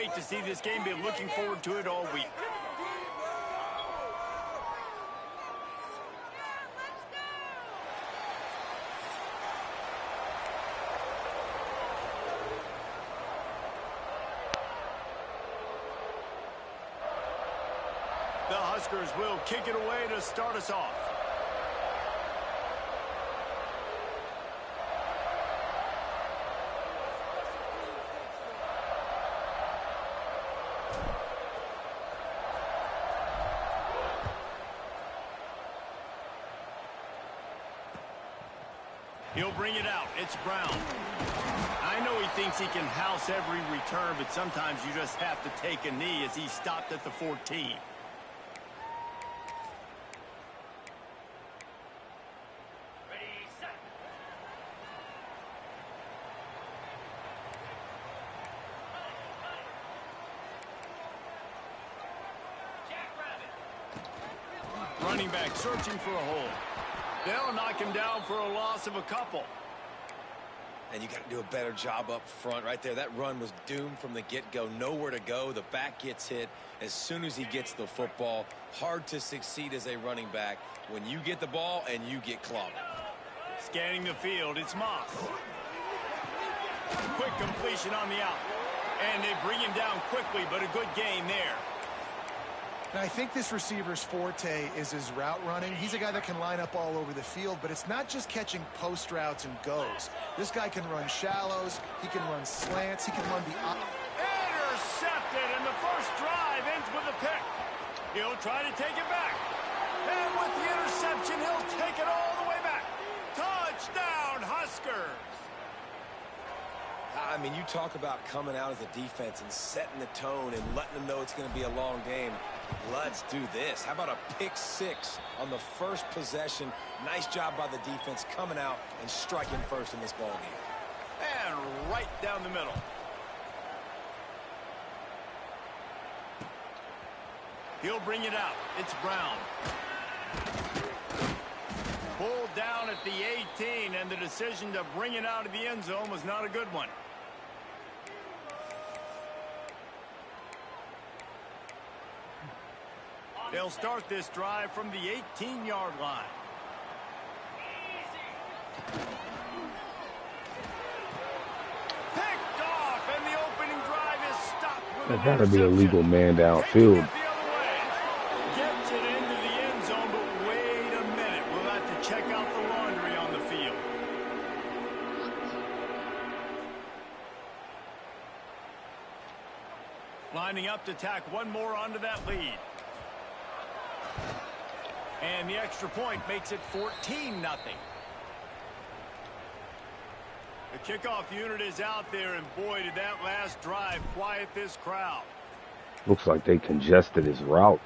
wait to see this game. Been looking forward to it all week. The Huskers will kick it away to start us off. He'll bring it out. It's Brown. I know he thinks he can house every return, but sometimes you just have to take a knee as he stopped at the 14. Running back searching for a hole. They'll knock him down for a loss of a couple. And you got to do a better job up front right there. That run was doomed from the get-go. Nowhere to go. The back gets hit as soon as he gets the football. Hard to succeed as a running back when you get the ball and you get clobbered. Scanning the field, it's Moss. Quick completion on the out. And they bring him down quickly, but a good gain there. Now, I think this receiver's forte is his route running. He's a guy that can line up all over the field, but it's not just catching post routes and goes. This guy can run shallows. He can run slants. He can run the... Intercepted, and the first drive ends with a pick. He'll try to take it back. And with the interception, he'll take it all the way back. Touchdown, Huskers. I mean, you talk about coming out as a defense and setting the tone and letting them know it's going to be a long game. Let's do this. How about a pick six on the first possession? Nice job by the defense coming out and striking first in this ball game. And right down the middle. He'll bring it out. It's Brown. Pulled down at the 18, and the decision to bring it out of the end zone was not a good one. They'll start this drive from the 18-yard line. Picked off, and the opening drive is stopped with That gotta be a legal man downfield. Gets it into the end zone, but wait a minute. We'll have to check out the laundry on the field. Lining up to tack one more onto that lead. And the extra point makes it 14-0. The kickoff unit is out there, and boy, did that last drive quiet this crowd. Looks like they congested his route.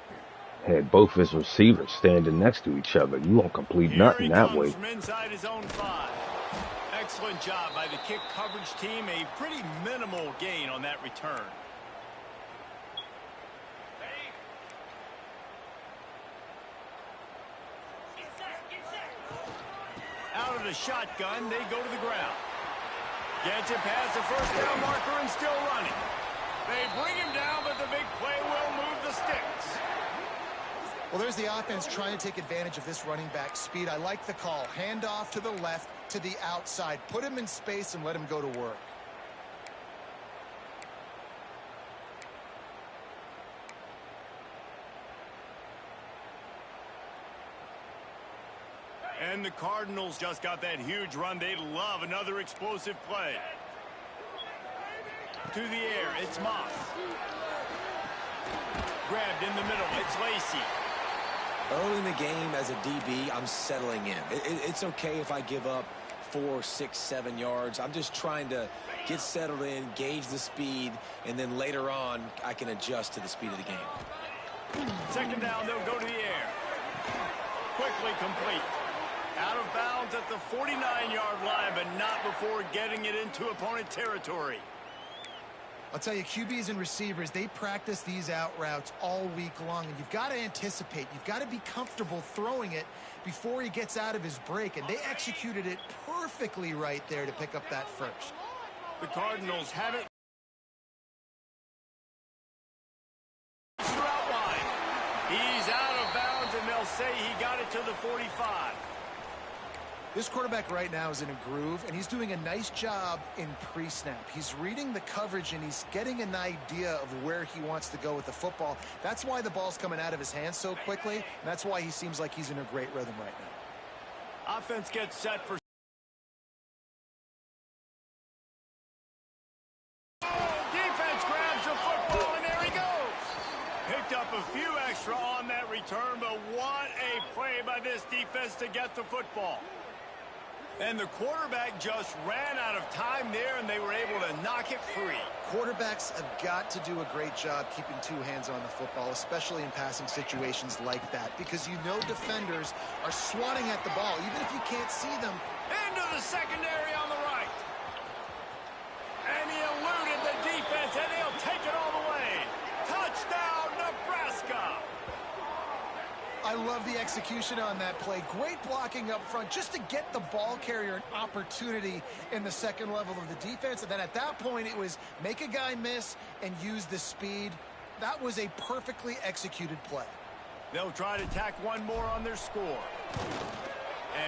Had both his receivers standing next to each other. You won't complete nothing that way. From inside his own 5. Excellent job by the kick coverage team. A pretty minimal gain on that return. Out of the shotgun, they go to the ground. Gets it past the first down marker and still running. They bring him down, but the big play will move the sticks. Well, there's the offense trying to take advantage of this running back speed. I like the call. Hand off to the left, to the outside. Put him in space and let him go to work. And the Cardinals just got that huge run. They love another explosive play. To the air, it's Moss. Grabbed in the middle, it's Lacy. Early in the game as a DB, I'm settling in. It's okay if I give up 4, 6, 7 yards. I'm just trying to get settled in, gauge the speed, and then later on, I can adjust to the speed of the game. Second down, they'll go to the air. Quickly complete. Out of bounds at the 49-yard line, but not before getting it into opponent territory. I'll tell you, QBs and receivers, they practice these out routes all week long, and you've got to anticipate. You've got to be comfortable throwing it before he gets out of his break, and they executed it perfectly right there to pick up that first. The Cardinals have it say he got it to the 45. This quarterback right now is in a groove, and he's doing a nice job in pre-snap. He's reading the coverage, and he's getting an idea of where he wants to go with the football. That's why the ball's coming out of his hands so quickly, and that's why he seems like he's in a great rhythm right now. Offense gets set for... Defense grabs the football, and there he goes. Picked up a few extra on that return, but what a play by this defense to get the football. And the quarterback just ran out of time there, and they were able to knock it free. Quarterbacks have got to do a great job keeping two hands on the football, especially in passing situations like that, because you know defenders are swatting at the ball, even if you can't see them. Into the secondary on the right. And he eluded the defense, and he'll take it all the way. Touchdown, Nebraska. I love the execution on that play. Great blocking up front just to get the ball carrier an opportunity in the second level of the defense. And then at that point, it was make a guy miss and use the speed. That was a perfectly executed play. They'll try to tack one more on their score.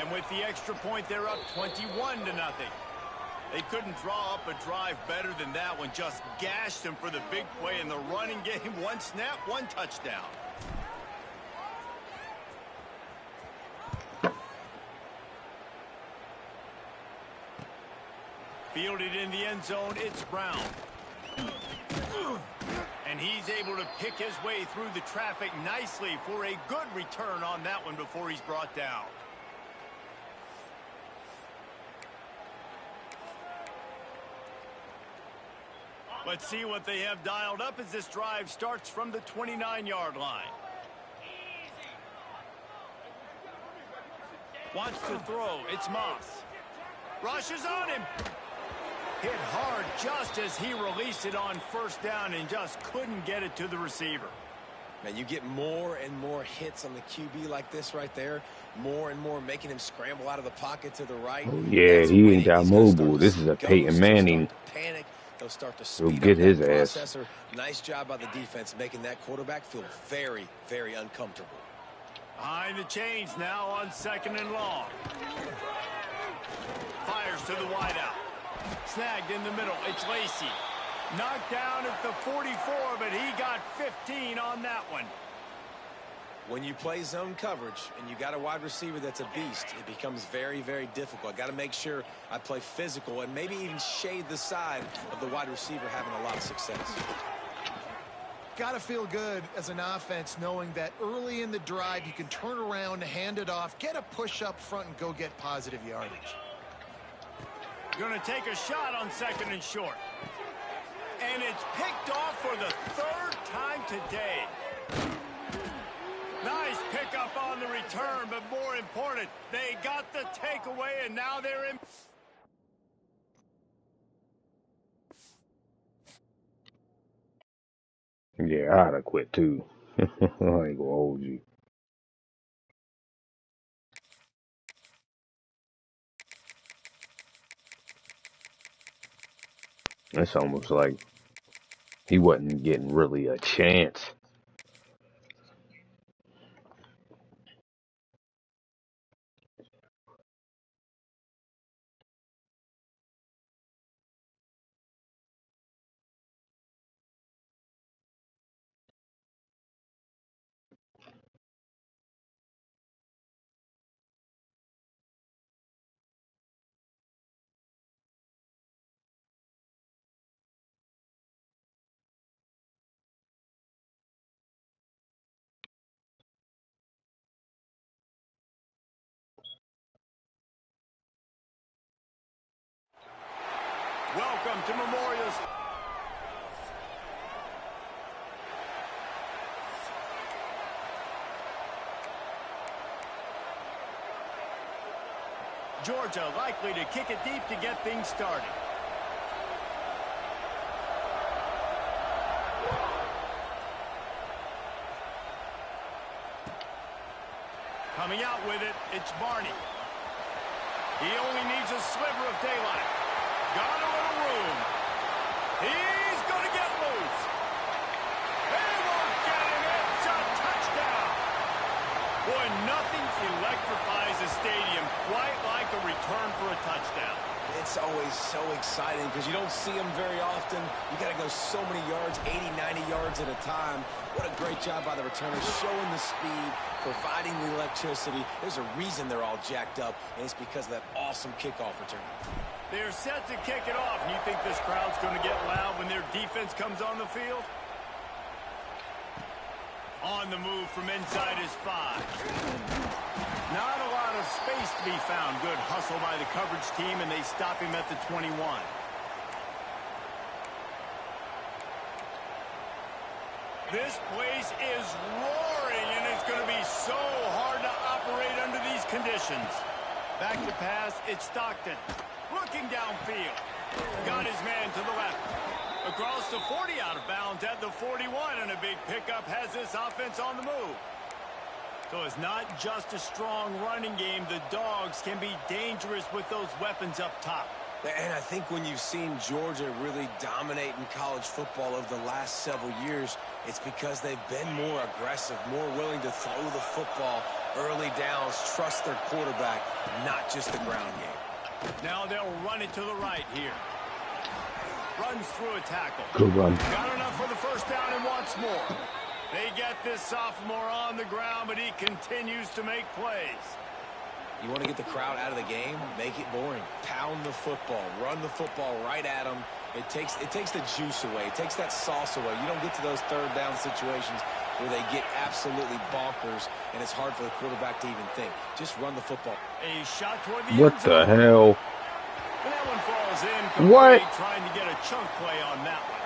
And with the extra point, they're up 21-0. They couldn't draw up a drive better than that one. Just gashed them for the big play in the running game. One snap, one touchdown. Fielded in the end zone, it's Brown. And he's able to pick his way through the traffic nicely for a good return on that one before he's brought down. Let's see what they have dialed up as this drive starts from the 29-yard line. Wants to throw, it's Moss. Rushes on him. Hit hard just as he released it on first down and just couldn't get it to the receiver. Now, you get more and more hits on the QB like this right there. More and more making him scramble out of the pocket to the right. Oh, yeah, he ain't got mobile. This is a Peyton Manning. Panic. They'll start to He'll speed get up his that ass. processor. Nice job by the defense making that quarterback feel very, very uncomfortable. Behind the chains now on 2nd and long. Fires to the wideout. Snagged in the middle. It's Lacy. Knocked down at the 44, but he got 15 on that one. When you play zone coverage and you got a wide receiver that's a beast, it becomes very, very difficult. Got to make sure I play physical and maybe even shade the side of the wide receiver having a lot of success. Got to feel good as an offense knowing that early in the drive you can turn around, hand it off, get a push up front, and go get positive yardage. Going to take a shot on 2nd and short. And it's picked off for the 3rd time today. Nice pickup on the return, but more important, they got the takeaway, and now they're in. Yeah, I'd have quit too. I ain't gonna hold you. It's almost like he wasn't getting really a chance. Welcome to Memorial. Georgia likely to kick it deep to get things started. Coming out with it, it's Barney. He only needs a sliver of daylight. Got a little room. He's going to get loose. They won't get him. It's a touchdown. Boy, nothing electrifies a stadium quite like a return for a touchdown. It's always so exciting because you don't see them very often. You got to go so many yards, 80, 90 yards at a time. What a great job by the returners, showing the speed, providing the electricity. There's a reason they're all jacked up, and it's because of that awesome kickoff return. They're set to kick it off, and you think this crowd's going to get loud when their defense comes on the field? On the move from inside his 5. Not a lot of space to be found. Good hustle by the coverage team, and they stop him at the 21. This place is roaring, and it's going to be so hard to operate under these conditions. Back to pass, it's Stockton. Looking downfield. Got his man to the left. Across the 40, out of bounds at the 41, and a big pickup has this offense on the move. So it's not just a strong running game. The Dogs can be dangerous with those weapons up top. And I think when you've seen Georgia really dominate in college football over the last several years, it's because they've been more aggressive, more willing to throw the football early downs, trust their quarterback, not just the ground game. Now they'll run it to the right here. Runs through a tackle. Good run. Got enough for the first down and wants more. They get this sophomore on the ground, but he continues to make plays. You want to get the crowd out of the game? Make it boring. Pound the football. Run the football right at them. It takes the juice away. It takes that sauce away. You don't get to those third down situations where they get absolutely bonkers, and it's hard for the quarterback to even think. Just run the football. A shot toward the What end the zone. hell? And that one falls in. What? Trying to get a chunk play on that one.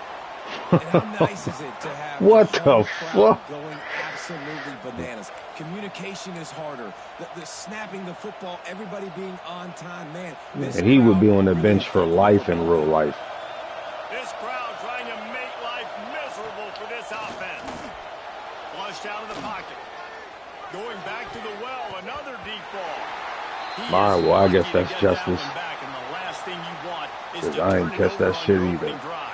And how nice is it to have What whole the crowd fuck? going absolutely bananas? Communication is harder. The snapping the football, everybody being on time, man. This And he would be crowd on the really bench for life in real life. This crowd trying to make life miserable for this offense. Flushed out of the pocket. Going back to the well, another deep ball. He My, is well, I guess lucky to that's get that justice. one back, and the last thing you want is 'Cause to I turn ain't it catch over that on shit your either. opening drive.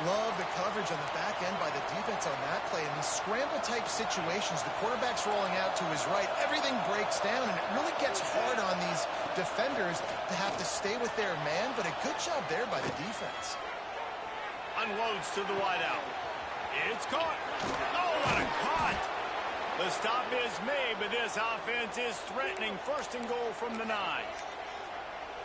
Love the coverage on the back end by the defense on that play. In these scramble-type situations, the quarterback's rolling out to his right. Everything breaks down, and it really gets hard on these defenders to have to stay with their man, but a good job there by the defense. Unloads to the wideout. It's caught. Oh, what a cut. The stop is made, but this offense is threatening. First and goal from the 9.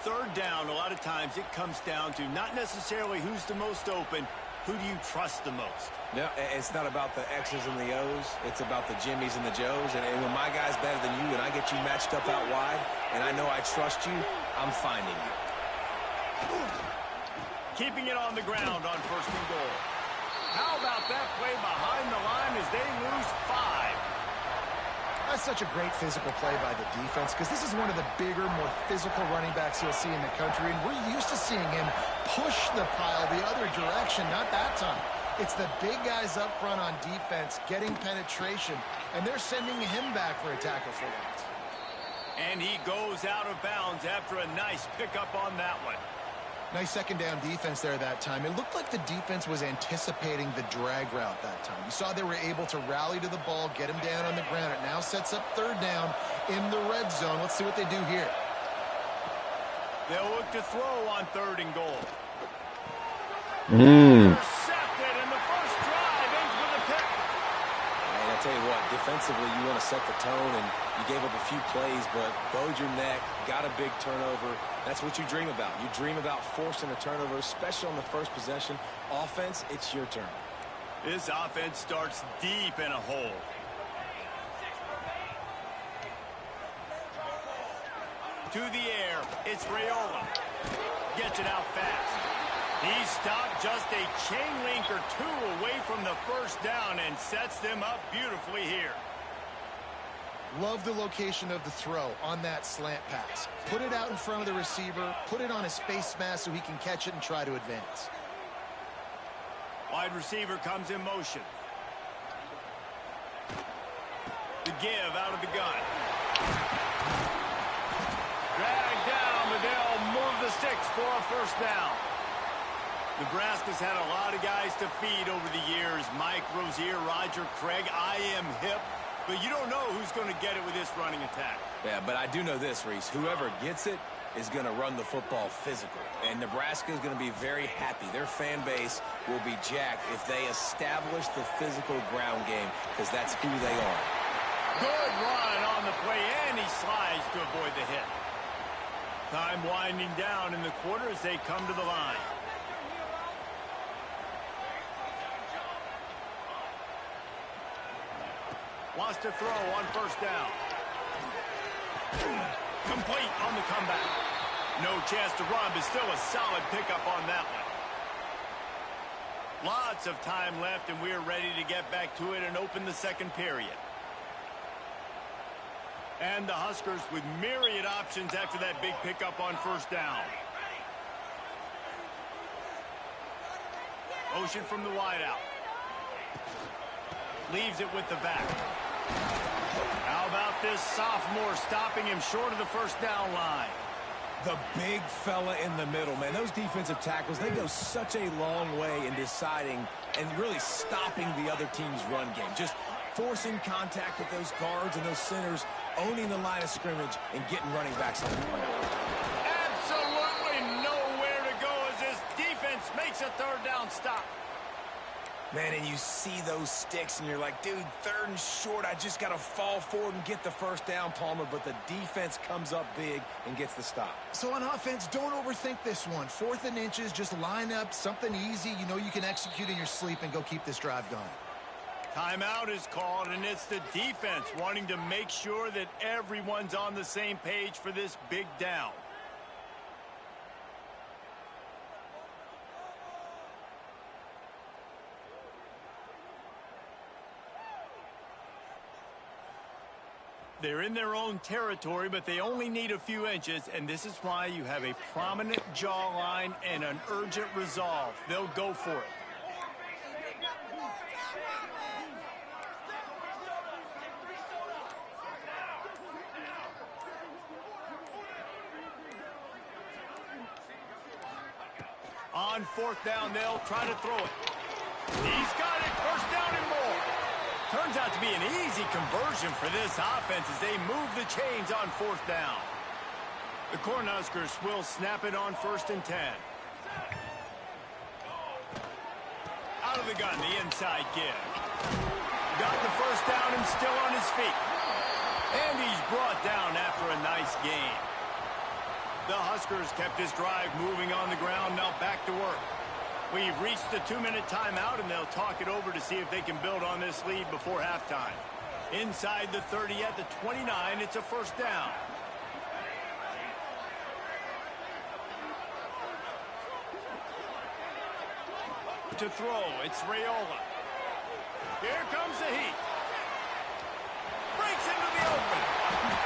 Third down, a lot of times it comes down to not necessarily who's the most open, who do you trust the most? No, it's not about the X's and the O's. It's about the Jimmies and the Joes. And when my guy's better than you and I get you matched up out wide, and I know I trust you, I'm finding you. Keeping it on the ground on first and goal. How about that play behind the line as they lose 5? That's such a great physical play by the defense because this is one of the bigger, more physical running backs you'll see in the country, and we're used to seeing him push the pile the other direction. Not that time. It's the big guys up front on defense getting penetration, and they're sending him back for a tackle for that. And he goes out of bounds after a nice pickup on that one. Nice second down defense there that time. It looked like the defense was anticipating the drag route that time. You saw they were able to rally to the ball, get him down on the ground. It now sets up third down in the red zone. Let's see what they do here. They'll look to throw on third and goal. Intercepted, and the first drive ends with a pick. And I tell you what, defensively, you want to set the tone, and you gave up a few plays, but bowed your neck, got a big turnover. That's what you dream about. You dream about forcing a turnover, especially on the first possession. Offense, it's your turn. This offense starts deep in a hole. To the air, it's Raiola. Gets it out fast. He stopped just a chain link or two away from the first down and sets them up beautifully here. Love the location of the throw on that slant pass. Put it out in front of the receiver, put it on his face mask so he can catch it and try to advance. Wide receiver comes in motion. The give out of the gun. Dragged down, but they'll move the sticks for a first down. Nebraska's had a lot of guys to feed over the years. Mike Rozier, Roger Craig. I am hip. but you don't know who's going to get it with this running attack. Yeah, but I do know this, Reese. Whoever gets it is going to run the football physical. And Nebraska is going to be very happy. Their fan base will be jacked if they establish the physical ground game, because that's who they are. Good run on the play, and he slides to avoid the hit. Time winding down in the quarter as they come to the line. Wants to throw on first down. Complete on the comeback. No chance to run, but still a solid pickup on that one. Lots of time left, and we're ready to get back to it and open the second period. And the Huskers with myriad options after that big pickup on first down. Motion from the wideout. Leaves it with the back. How about this sophomore stopping him short of the first down line? The big fella in the middle, man. Those defensive tackles, they go such a long way in deciding and really stopping the other team's run game. Just forcing contact with those guards and those centers, owning the line of scrimmage, and getting running backs on the ground. Absolutely nowhere to go as this defense makes a third down stop. Man, and you see those sticks, and you're like, dude, third and short, I just got to fall forward and get the first down, Palmer, but the defense comes up big and gets the stop. So on offense, don't overthink this one. 4th and inches, just line up something easy you know you can execute in your sleep and go keep this drive going. Timeout is called, and it's the defense wanting to make sure that everyone's on the same page for this big down. They're in their own territory, but they only need a few inches, and this is why you have a prominent jawline and an urgent resolve. They'll go for it. On fourth down, they'll try to throw it. He's got it. First down and more. Turns out to be an easy conversion for this offense as they move the chains on fourth down. The Cornhuskers will snap it on 1st and 10. Out of the gun, the inside give. Got the first down and still on his feet. And he's brought down after a nice gain. The Huskers kept this drive moving on the ground, now back to work. We've reached the 2-minute timeout, and they'll talk it over to see if they can build on this lead before halftime. Inside the 30 at the 29, it's a first down. To throw, it's Raiola. Here comes the heat. Breaks into the open.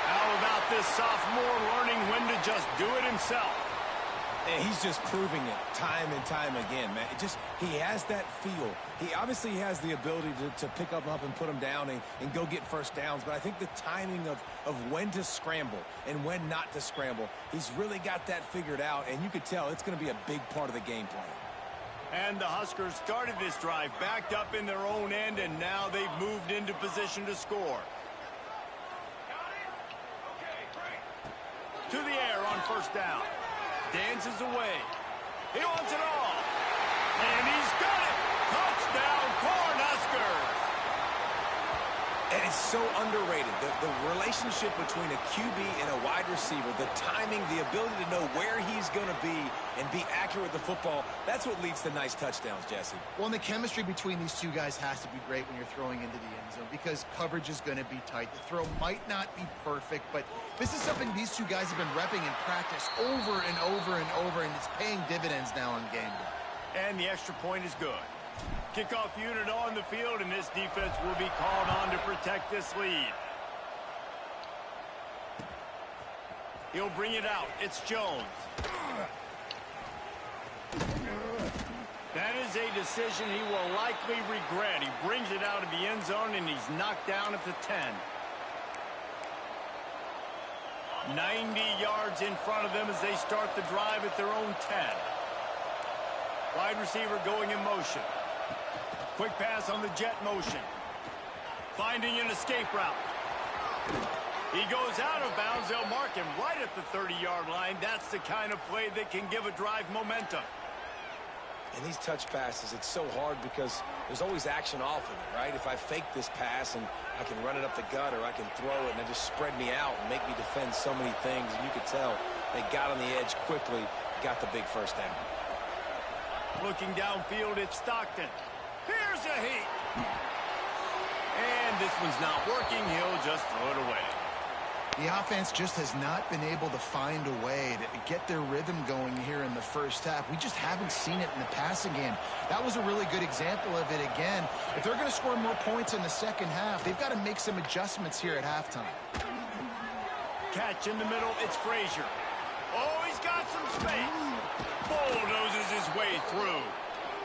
How about this sophomore learning when to just do it himself? And he's just proving it time and time again, man. He has that feel. He obviously has the ability to pick up and put them down and go get first downs, but I think the timing of when to scramble and when not to scramble, he's really got that figured out, and you could tell it's going to be a big part of the game plan. And the Huskers started this drive backed up in their own end, and now they've moved into position to score. To the air on first down. Dances away. He wants it all. And he's got it. Touchdown, Cornhuskers. And it's so underrated. The relationship between a QB and a wide receiver, the timing, the ability to know where he's going to be and be accurate with the football, that's what leads to nice touchdowns, Jesse. Well, and the chemistry between these two guys has to be great when you're throwing into the end zone because coverage is going to be tight. The throw might not be perfect, but this is something these two guys have been repping in practice over and over and over, and it's paying dividends now on game day. And the extra point is good. Kickoff unit on the field, and this defense will be called on to protect this lead. He'll bring it out. It's Jones. That is a decision he will likely regret. He brings it out of the end zone, and he's knocked down at the 10. 90 yards in front of them as they start the drive at their own 10. Wide receiver going in motion. Quick pass on the jet motion. Finding an escape route. He goes out of bounds. They'll mark him right at the 30-yard line. That's the kind of play that can give a drive momentum. And these touch passes, it's so hard because there's always action off of it, right? If I fake this pass and I can run it up the gut, or I can throw it and it just spread me out and make me defend so many things. And you could tell they got on the edge quickly, got the big first down. Looking downfield, it's Stockton. Here's a heat. And this one's not working. He'll just throw it away. The offense just has not been able to find a way to get their rhythm going here in the first half. We just haven't seen it in the passing game. That was a really good example of it again. If they're going to score more points in the second half, they've got to make some adjustments here at halftime. Catch in the middle, it's Frazier. Oh, he's got some space. Bulldozes his way through.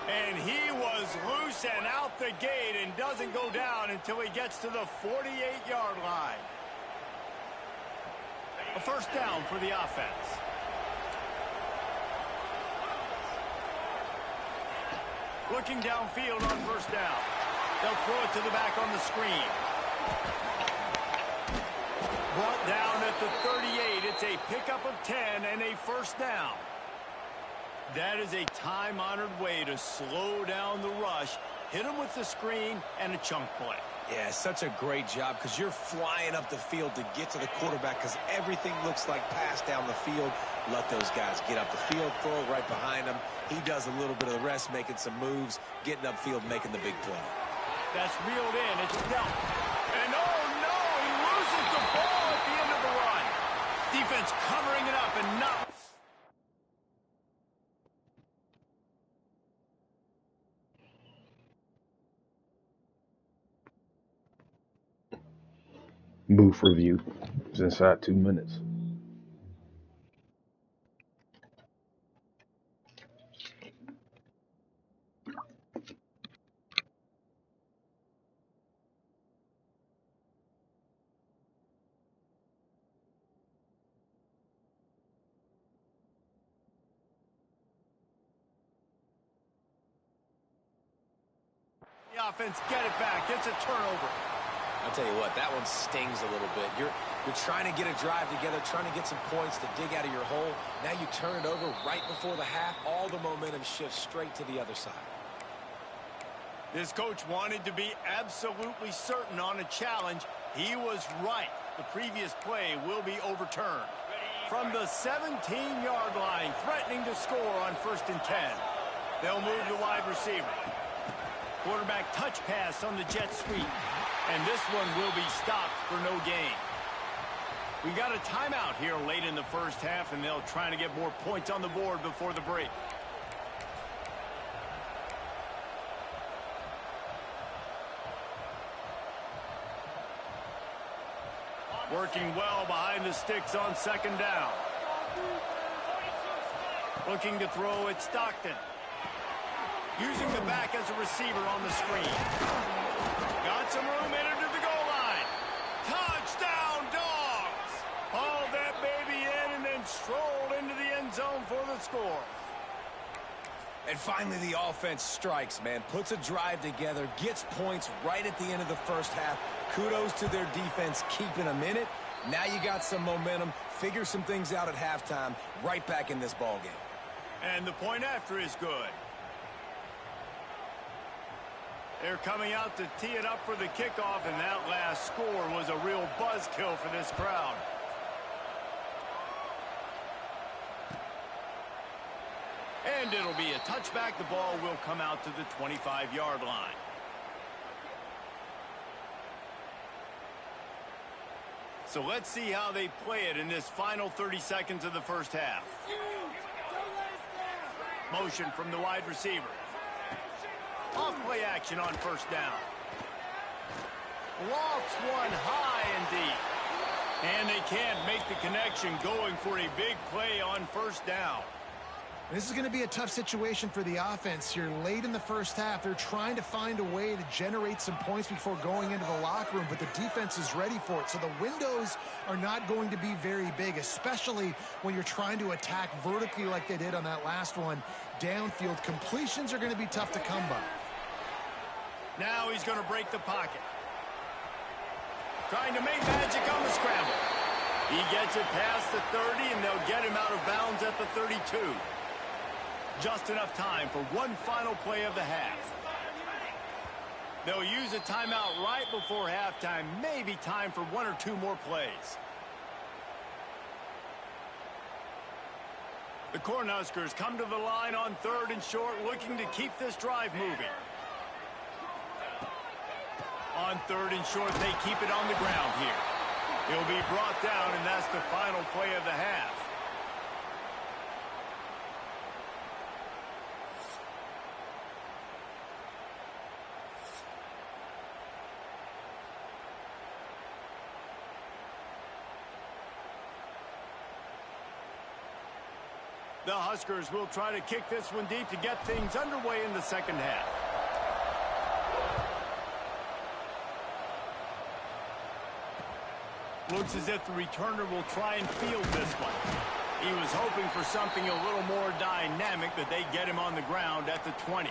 And he was loose and out the gate and doesn't go down until he gets to the 48-yard line. A first down for the offense. Looking downfield on first down. They'll throw it to the back on the screen. Brought down at the 38. It's a pickup of 10 and a first down. That is a time-honored way to slow down the rush, hit them with the screen, and a chunk play. Yeah, such a great job because you're flying up the field to get to the quarterback because everything looks like pass down the field. Let those guys get up the field, throw it right behind him. He does a little bit of the rest, making some moves, getting upfield, making the big play. That's reeled in. It's dealt. And oh, no, he loses the ball at the end of the run. Defense covering it up and not... Booth review. It's inside 2 minutes. The offense get it back. It's a turnover. I'll tell you what, that one stings a little bit. You're trying to get a drive together, trying to get some points to dig out of your hole. Now you turn it over right before the half. All the momentum shifts straight to the other side. This coach wanted to be absolutely certain on a challenge. He was right. The previous play will be overturned. From the 17-yard line, threatening to score on 1st and 10. They'll move the wide receiver. Quarterback touch pass on the jet sweep. And this one will be stopped for no gain. We got a timeout here late in the first half, and they'll try to get more points on the board before the break. Working well behind the sticks on second down. Looking to throw at Stockton. Using the back as a receiver on the screen. Got some room, entered to the goal line. Touchdown, Dogs! Hauled that baby in and then strolled into the end zone for the score. And finally the offense strikes, man. Puts a drive together, gets points right at the end of the first half. Kudos to their defense keeping them in it. Now you got some momentum. Figure some things out at halftime. Right back in this ball game. And the point after is good. They're coming out to tee it up for the kickoff, and that last score was a real buzzkill for this crowd. And it'll be a touchback. The ball will come out to the 25-yard line. So let's see how they play it in this final 30 seconds of the first half. Motion from the wide receiver. Off-play action on first down. Lofts one high and deep. And they can't make the connection, going for a big play on first down. This is going to be a tough situation for the offense here. Late in the first half, they're trying to find a way to generate some points before going into the locker room, but the defense is ready for it. So the windows are not going to be very big, especially when you're trying to attack vertically like they did on that last one. Downfield completions are going to be tough to come by. Now he's going to break the pocket. trying to make magic on the scramble. He gets it past the 30, and they'll get him out of bounds at the 32. Just enough time for one final play of the half. They'll use a timeout right before halftime. Maybe time for one or two more plays. The Cornhuskers come to the line on 3rd and short, looking to keep this drive moving. On 3rd and short, they keep it on the ground here. He'll be brought down, and that's the final play of the half. The Huskers will try to kick this one deep to get things underway in the second half. Looks as if the returner will try and field this one. He was hoping for something a little more dynamic, that they get him on the ground at the 20.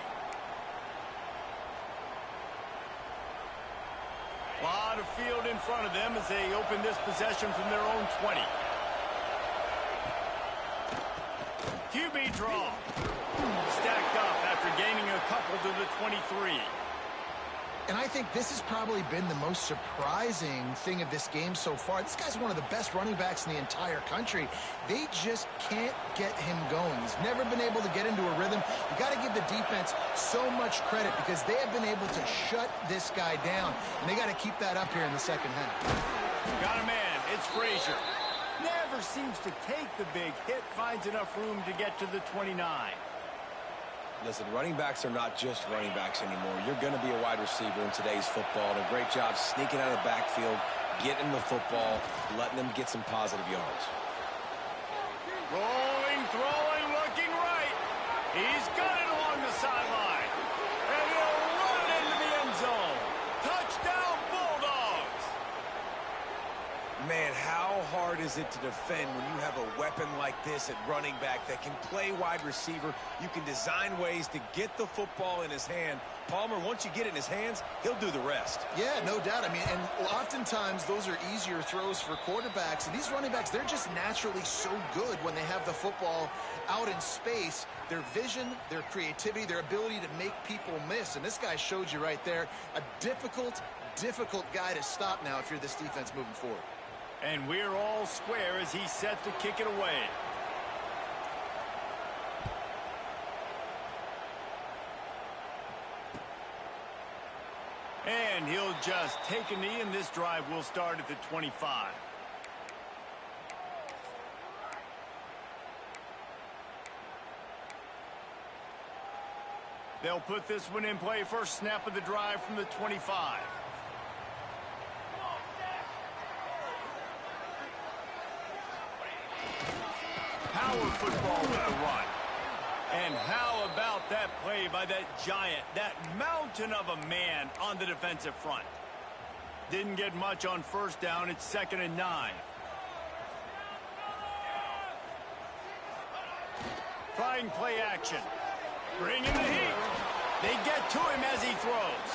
A lot of field in front of them as they open this possession from their own 20. QB draw. Stacked up after gaining a couple to the 23. And I think this has probably been the most surprising thing of this game so far. This guy's one of the best running backs in the entire country. They just can't get him going. He's never been able to get into a rhythm. You got to give the defense so much credit because they have been able to shut this guy down. And they got to keep that up here in the second half. Got a man. It's Frazier. Never seems to take the big hit. Finds enough room to get to the 29. Listen, running backs are not just running backs anymore. You're going to be a wide receiver in today's football. And a great job sneaking out of the backfield, getting the football, letting them get some positive yards. Rolling, throwing, looking right. He's got it along the sideline. And he'll run it into the end zone. Touchdown, Bulldogs. Man, how hard is it to defend when you have a weapon like this at running back that can play wide receiver? You can design ways to get the football in his hand. Palmer, once you get it in his hands, he'll do the rest. Yeah, no doubt. I mean, and oftentimes those are easier throws for quarterbacks. And these running backs, they're just naturally so good when they have the football out in space. Their vision, their creativity, their ability to make people miss. And this guy showed you right there, a difficult guy to stop now if you're this defense moving forward. And we're all square as he's set to kick it away. And he'll just take a knee, and this drive will start at the 25. They'll put this one in play. First snap of the drive from the 25. Power football with the run. And how about that play by that giant, that mountain of a man on the defensive front? Didn't get much on first down. It's 2nd and 9. Trying play action. Bringing the heat. They get to him as he throws.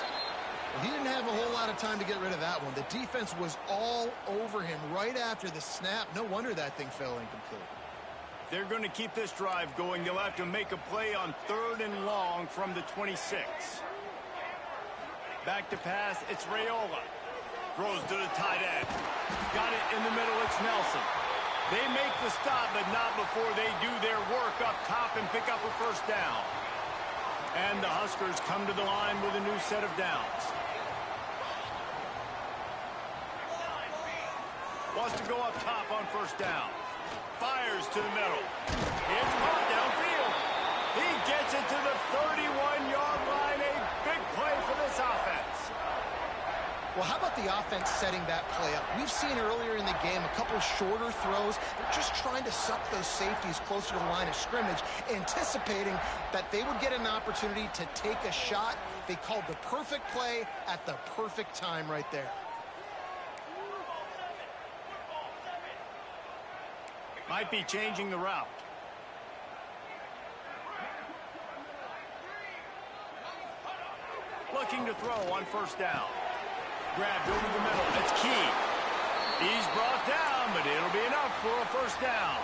Well, he didn't have a whole lot of time to get rid of that one. The defense was all over him right after the snap. No wonder that thing fell incomplete. They're going to keep this drive going. They'll have to make a play on 3rd and long from the 26. Back to pass. It's Raiola. Throws to the tight end. Got it in the middle. It's Nelson. They make the stop, but not before they do their work up top and pick up a first down. And the Huskers come to the line with a new set of downs. Wants to go up top on first down. Fires to the middle. It's caught downfield. He gets it to the 31-yard line. A big play for this offense. Well, how about the offense setting that play up? We've seen earlier in the game a couple shorter throws. They're just trying to suck those safeties closer to the line of scrimmage, anticipating that they would get an opportunity to take a shot. They called the perfect play at the perfect time right there. Might be changing the route. Looking to throw on first down. Grabbed over the middle. That's key. He's brought down, but it'll be enough for a first down.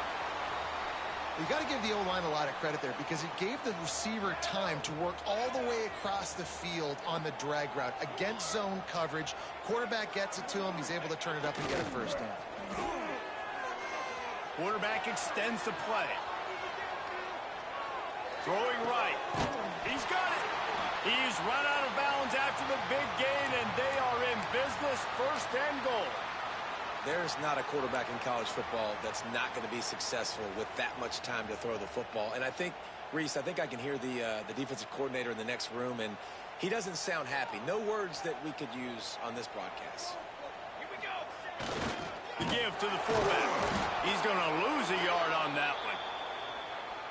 You got to give the O-line a lot of credit there because it gave the receiver time to work all the way across the field on the drag route against zone coverage. Quarterback gets it to him. He's able to turn it up and get a first down. Quarterback extends the play. Throwing right. He's got it. He's run out of bounds after the big gain, and they are in business, first and goal. There's not a quarterback in college football that's not going to be successful with that much time to throw the football. And I think, Reese, I think I can hear the defensive coordinator in the next room, and he doesn't sound happy. No words that we could use on this broadcast. Here we go. The give to the fullback. He's going to lose a yard on that one.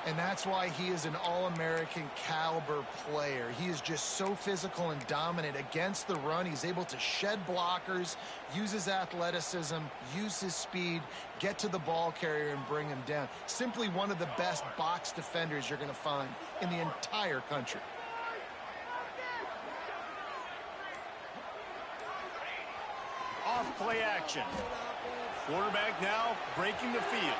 And that's why he is an All-American caliber player. He is just so physical and dominant against the run. He's able to shed blockers, use his athleticism, use his speed, get to the ball carrier and bring him down. Simply one of the best box defenders you're going to find in the entire country. Off play action. Quarterback now breaking the field.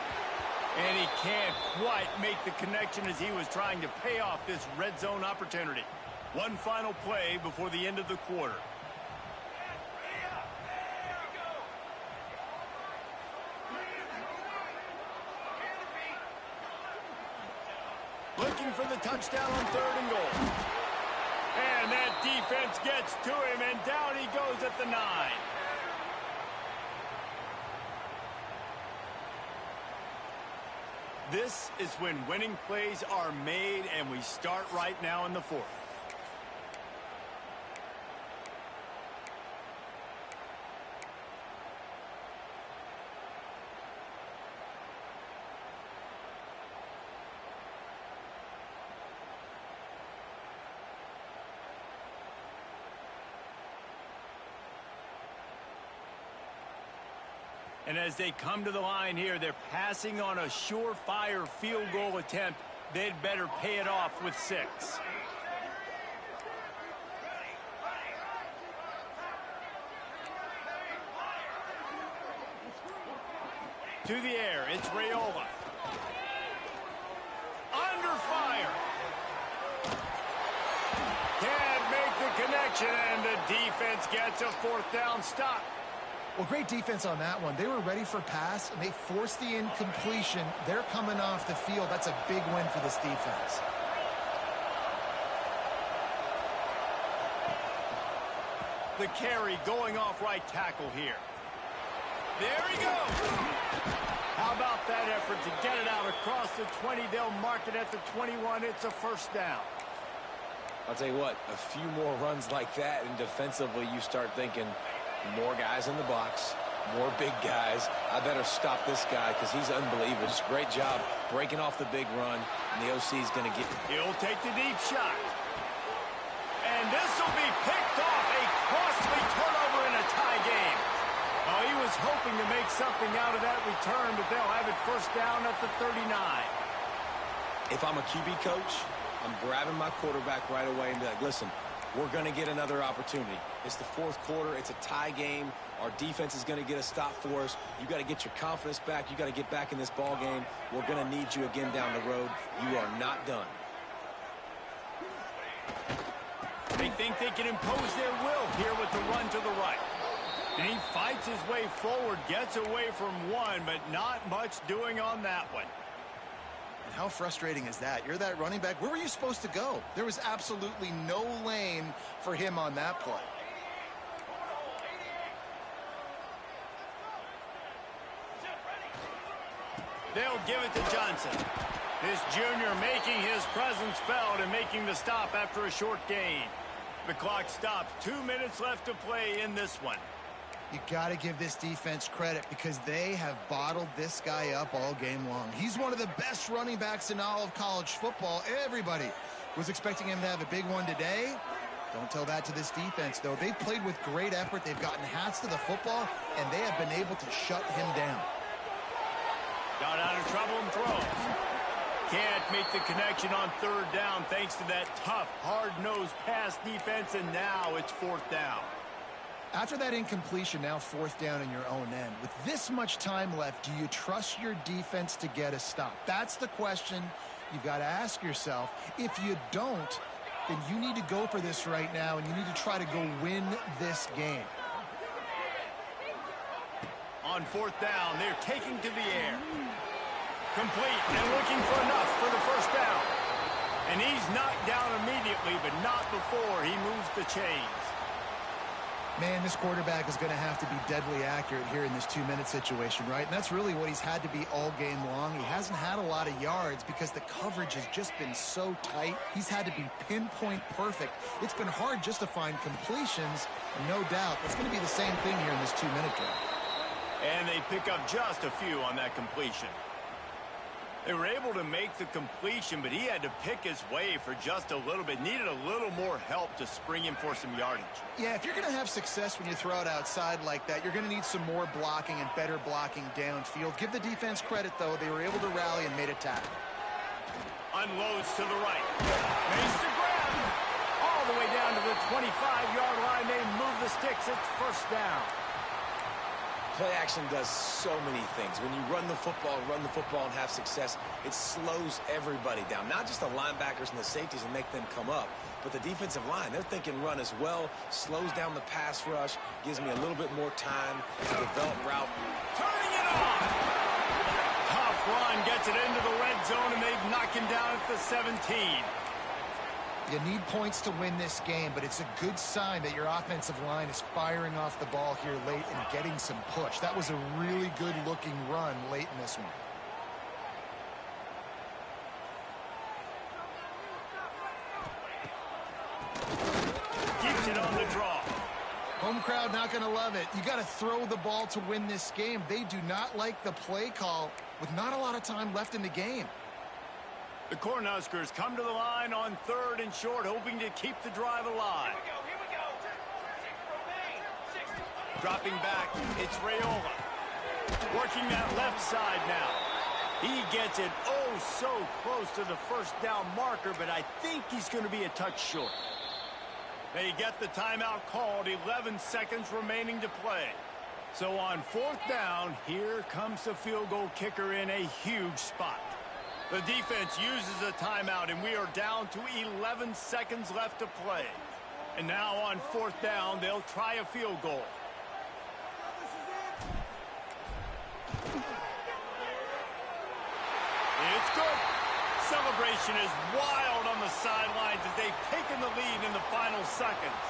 And he can't quite make the connection as he was trying to pay off this red zone opportunity. One final play before the end of the quarter. Looking for the touchdown on 3rd and goal. And that defense gets to him, and down he goes at the 9. This is when winning plays are made, and we start right now in the 4th. And as they come to the line here, they're passing on a surefire field goal attempt. They'd better pay it off with 6. To the air, it's Raiola. Under fire. Can't make the connection, and the defense gets a 4th down stop. Well, great defense on that one. They were ready for pass, and they forced the incompletion. They're coming off the field. That's a big win for this defense. The carry going off right tackle here. There he goes. How about that effort to get it out across the 20? They'll mark it at the 21. It's a first down. I'll tell you what, a few more runs like that, and defensively you start thinking, more guys in the box, more big guys. I better stop this guy because he's unbelievable. Just great job breaking off the big run, and the OC is going to get... He'll take the deep shot. And this will be picked off. A costly turnover in a tie game. Oh, he was hoping to make something out of that return, but they'll have it first down at the 39. If I'm a QB coach, I'm grabbing my quarterback right away and be like, listen, we're going to get another opportunity. It's the 4th quarter. It's a tie game. Our defense is going to get a stop for us. You got to get your confidence back. You got to get back in this ball game. We're going to need you again down the road. You are not done. They think they can impose their will here with the run to the right. And he fights his way forward, gets away from one, but not much doing on that one. How frustrating is that? You're that running back. Where were you supposed to go? There was absolutely no lane for him on that play. They'll give it to Johnson. This junior making his presence felt and making the stop after a short gain. The clock stops. 2 minutes left to play in this one. You got to give this defense credit because they have bottled this guy up all game long. He's one of the best running backs in all of college football. Everybody was expecting him to have a big one today. Don't tell that to this defense, though. They've played with great effort. They've gotten hats to the football, and they have been able to shut him down. Got out of trouble and throws. Can't make the connection on 3rd down thanks to that tough, hard-nosed pass defense, and now it's 4th down. After that incompletion, now 4th down in your own end. With this much time left, do you trust your defense to get a stop? That's the question you've got to ask yourself. If you don't, then you need to go for this right now, and you need to try to go win this game. On 4th down, they're taking to the air. Complete and looking for enough for the first down. And he's knocked down immediately, but not before he moves the chains. Man, this quarterback is going to have to be deadly accurate here in this 2-minute situation, right? And that's really what he's had to be all game long. He hasn't had a lot of yards because the coverage has just been so tight. He's had to be pinpoint perfect. It's been hard just to find completions, no doubt. It's going to be the same thing here in this 2-minute drill. And they pick up just a few on that completion. They were able to make the completion, but he had to pick his way for just a little bit. Needed a little more help to spring him for some yardage. Yeah, if you're going to have success when you throw it outside like that, you're going to need some more blocking and better blocking downfield. Give the defense credit, though. They were able to rally and made a tackle. Unloads to the right. Makes the grab. All the way down to the 25-yard line. They move the sticks. It's first down. Play action does so many things. When you run the football and have success, it slows everybody down. Not just the linebackers and the safeties and make them come up, but the defensive line. They're thinking run as well, slows down the pass rush, gives me a little bit more time to develop route. Turning it on. Tough run gets it into the red zone, and they knock him down at the 17. You need points to win this game, but it's a good sign that your offensive line is firing off the ball here late and getting some push. That was a really good-looking run late in this one. Keeps it on the draw. Home crowd not going to love it. You got to throw the ball to win this game. They do not like the play call with not a lot of time left in the game. The Cornhuskers come to the line on 3rd and short, hoping to keep the drive alive. Here we go. 6 remain. Dropping back, it's Raiola. Working that left side now. He gets it oh so close to the first down marker, but I think he's going to be a touch short. They get the timeout called, 11 seconds remaining to play. So on 4th down, here comes the field goal kicker in a huge spot. The defense uses a timeout, and we are down to 11 seconds left to play. And now on 4th down, they'll try a field goal. It's good. Celebration is wild on the sidelines as they've taken the lead in the final seconds.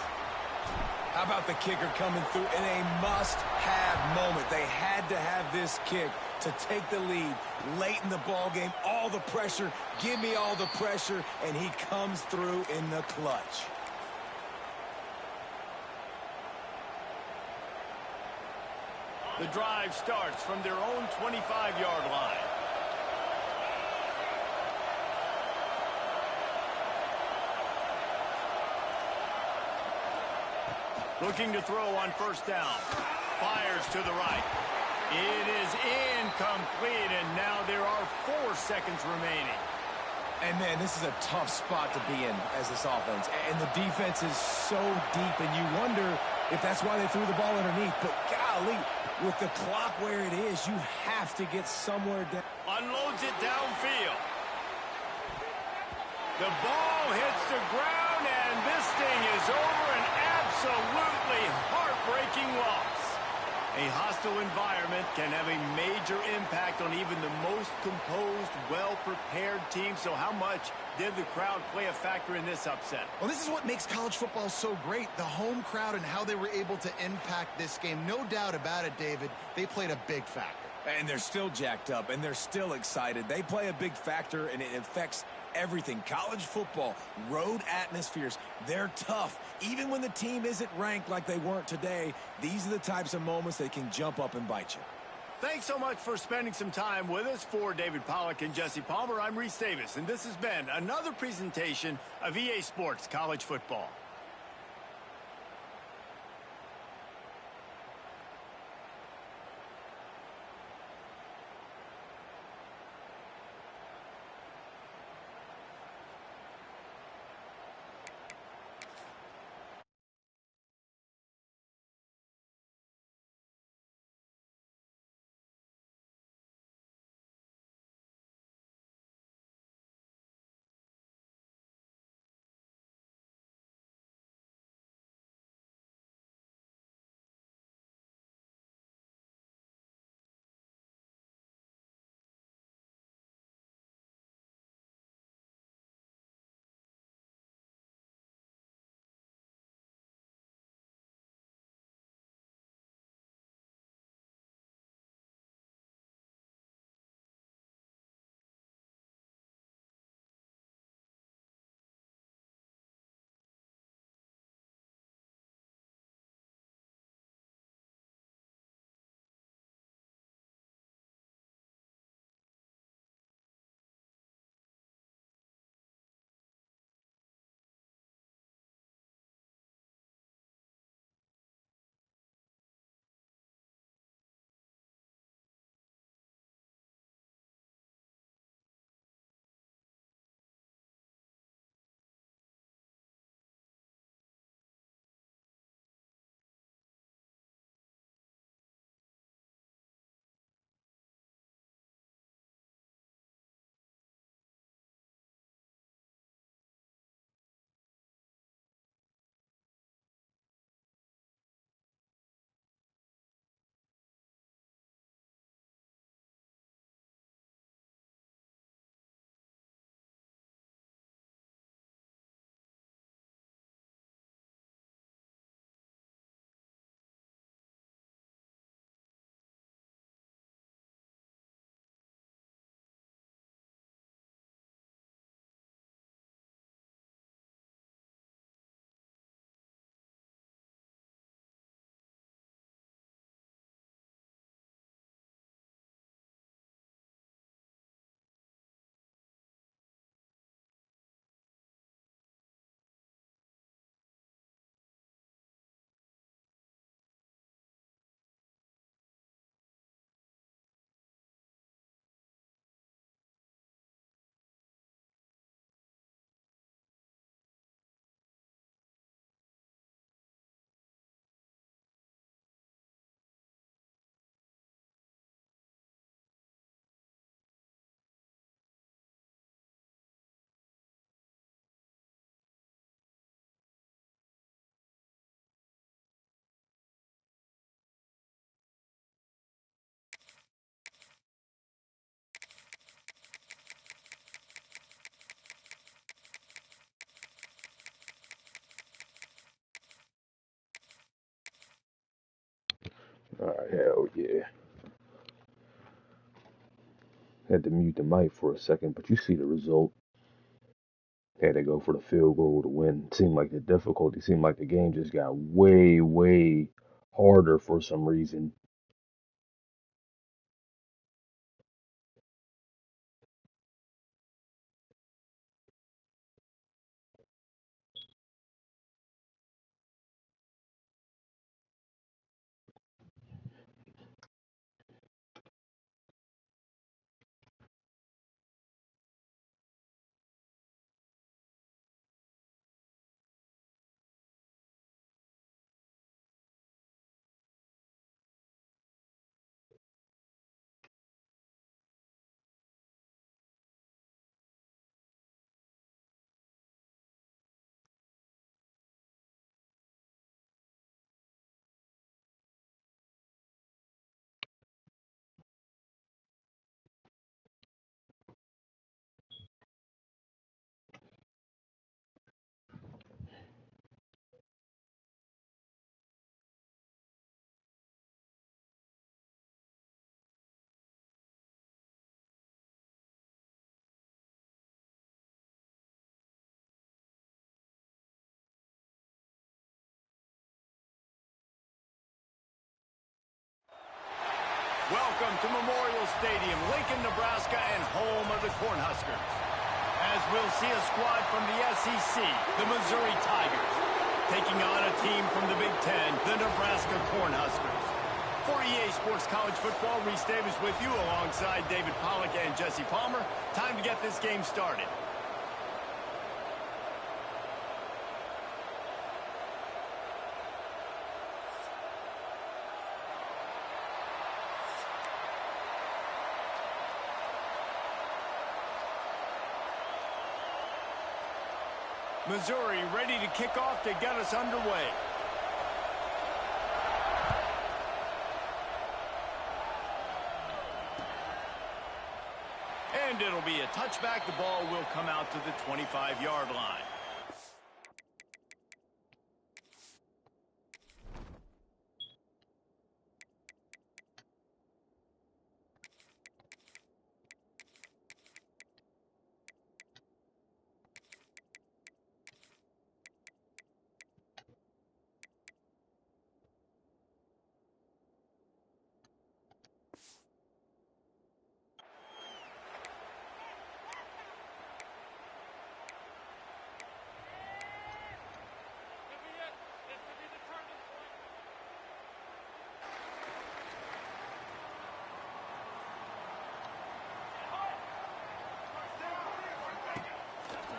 How about the kicker coming through in a must-have moment? They had to have this kick to take the lead late in the ball game. All the pressure, give me all the pressure, and he comes through in the clutch. The drive starts from their own 25-yard line. Looking to throw on 1st down. Fires to the right. It is incomplete, and now there are 4 seconds remaining. And, man, this is a tough spot to be in as this offense. And the defense is so deep, and you wonder if that's why they threw the ball underneath. But, golly, with the clock where it is, you have to get somewhere down. Unloads it downfield. The ball hits the ground, and this thing is over. An absolutely heartbreaking loss. A hostile environment can have a major impact on even the most composed, well-prepared team. So how much did the crowd play a factor in this upset? Well, this is what makes college football so great, the home crowd and how they were able to impact this game. No doubt about it, David, they played a big factor. And they're still jacked up, and they're still excited. They play a big factor, and it affects everything. College football, road atmospheres, they're tough. Even when the team isn't ranked like they weren't today, these are the types of moments that can jump up and bite you. Thanks so much for spending some time with us. For David Pollack and Jesse Palmer, I'm Reese Davis, and this has been another presentation of EA Sports College Football. Hell yeah. Had to mute the mic for a second, but you see the result. Had to go for the field goal to win. Seemed like the difficulty, seemed like the game just got way, way harder for some reason. Welcome to Memorial Stadium, Lincoln, Nebraska, and home of the Cornhuskers. As we'll see a squad from the SEC, the Missouri Tigers, taking on a team from the Big Ten, the Nebraska Cornhuskers. For EA Sports College Football, Reese Davis with you alongside David Pollack and Jesse Palmer. Time to get this game started. Missouri ready to kick off to get us underway. And it'll be a touchback. The ball will come out to the 25-yard line.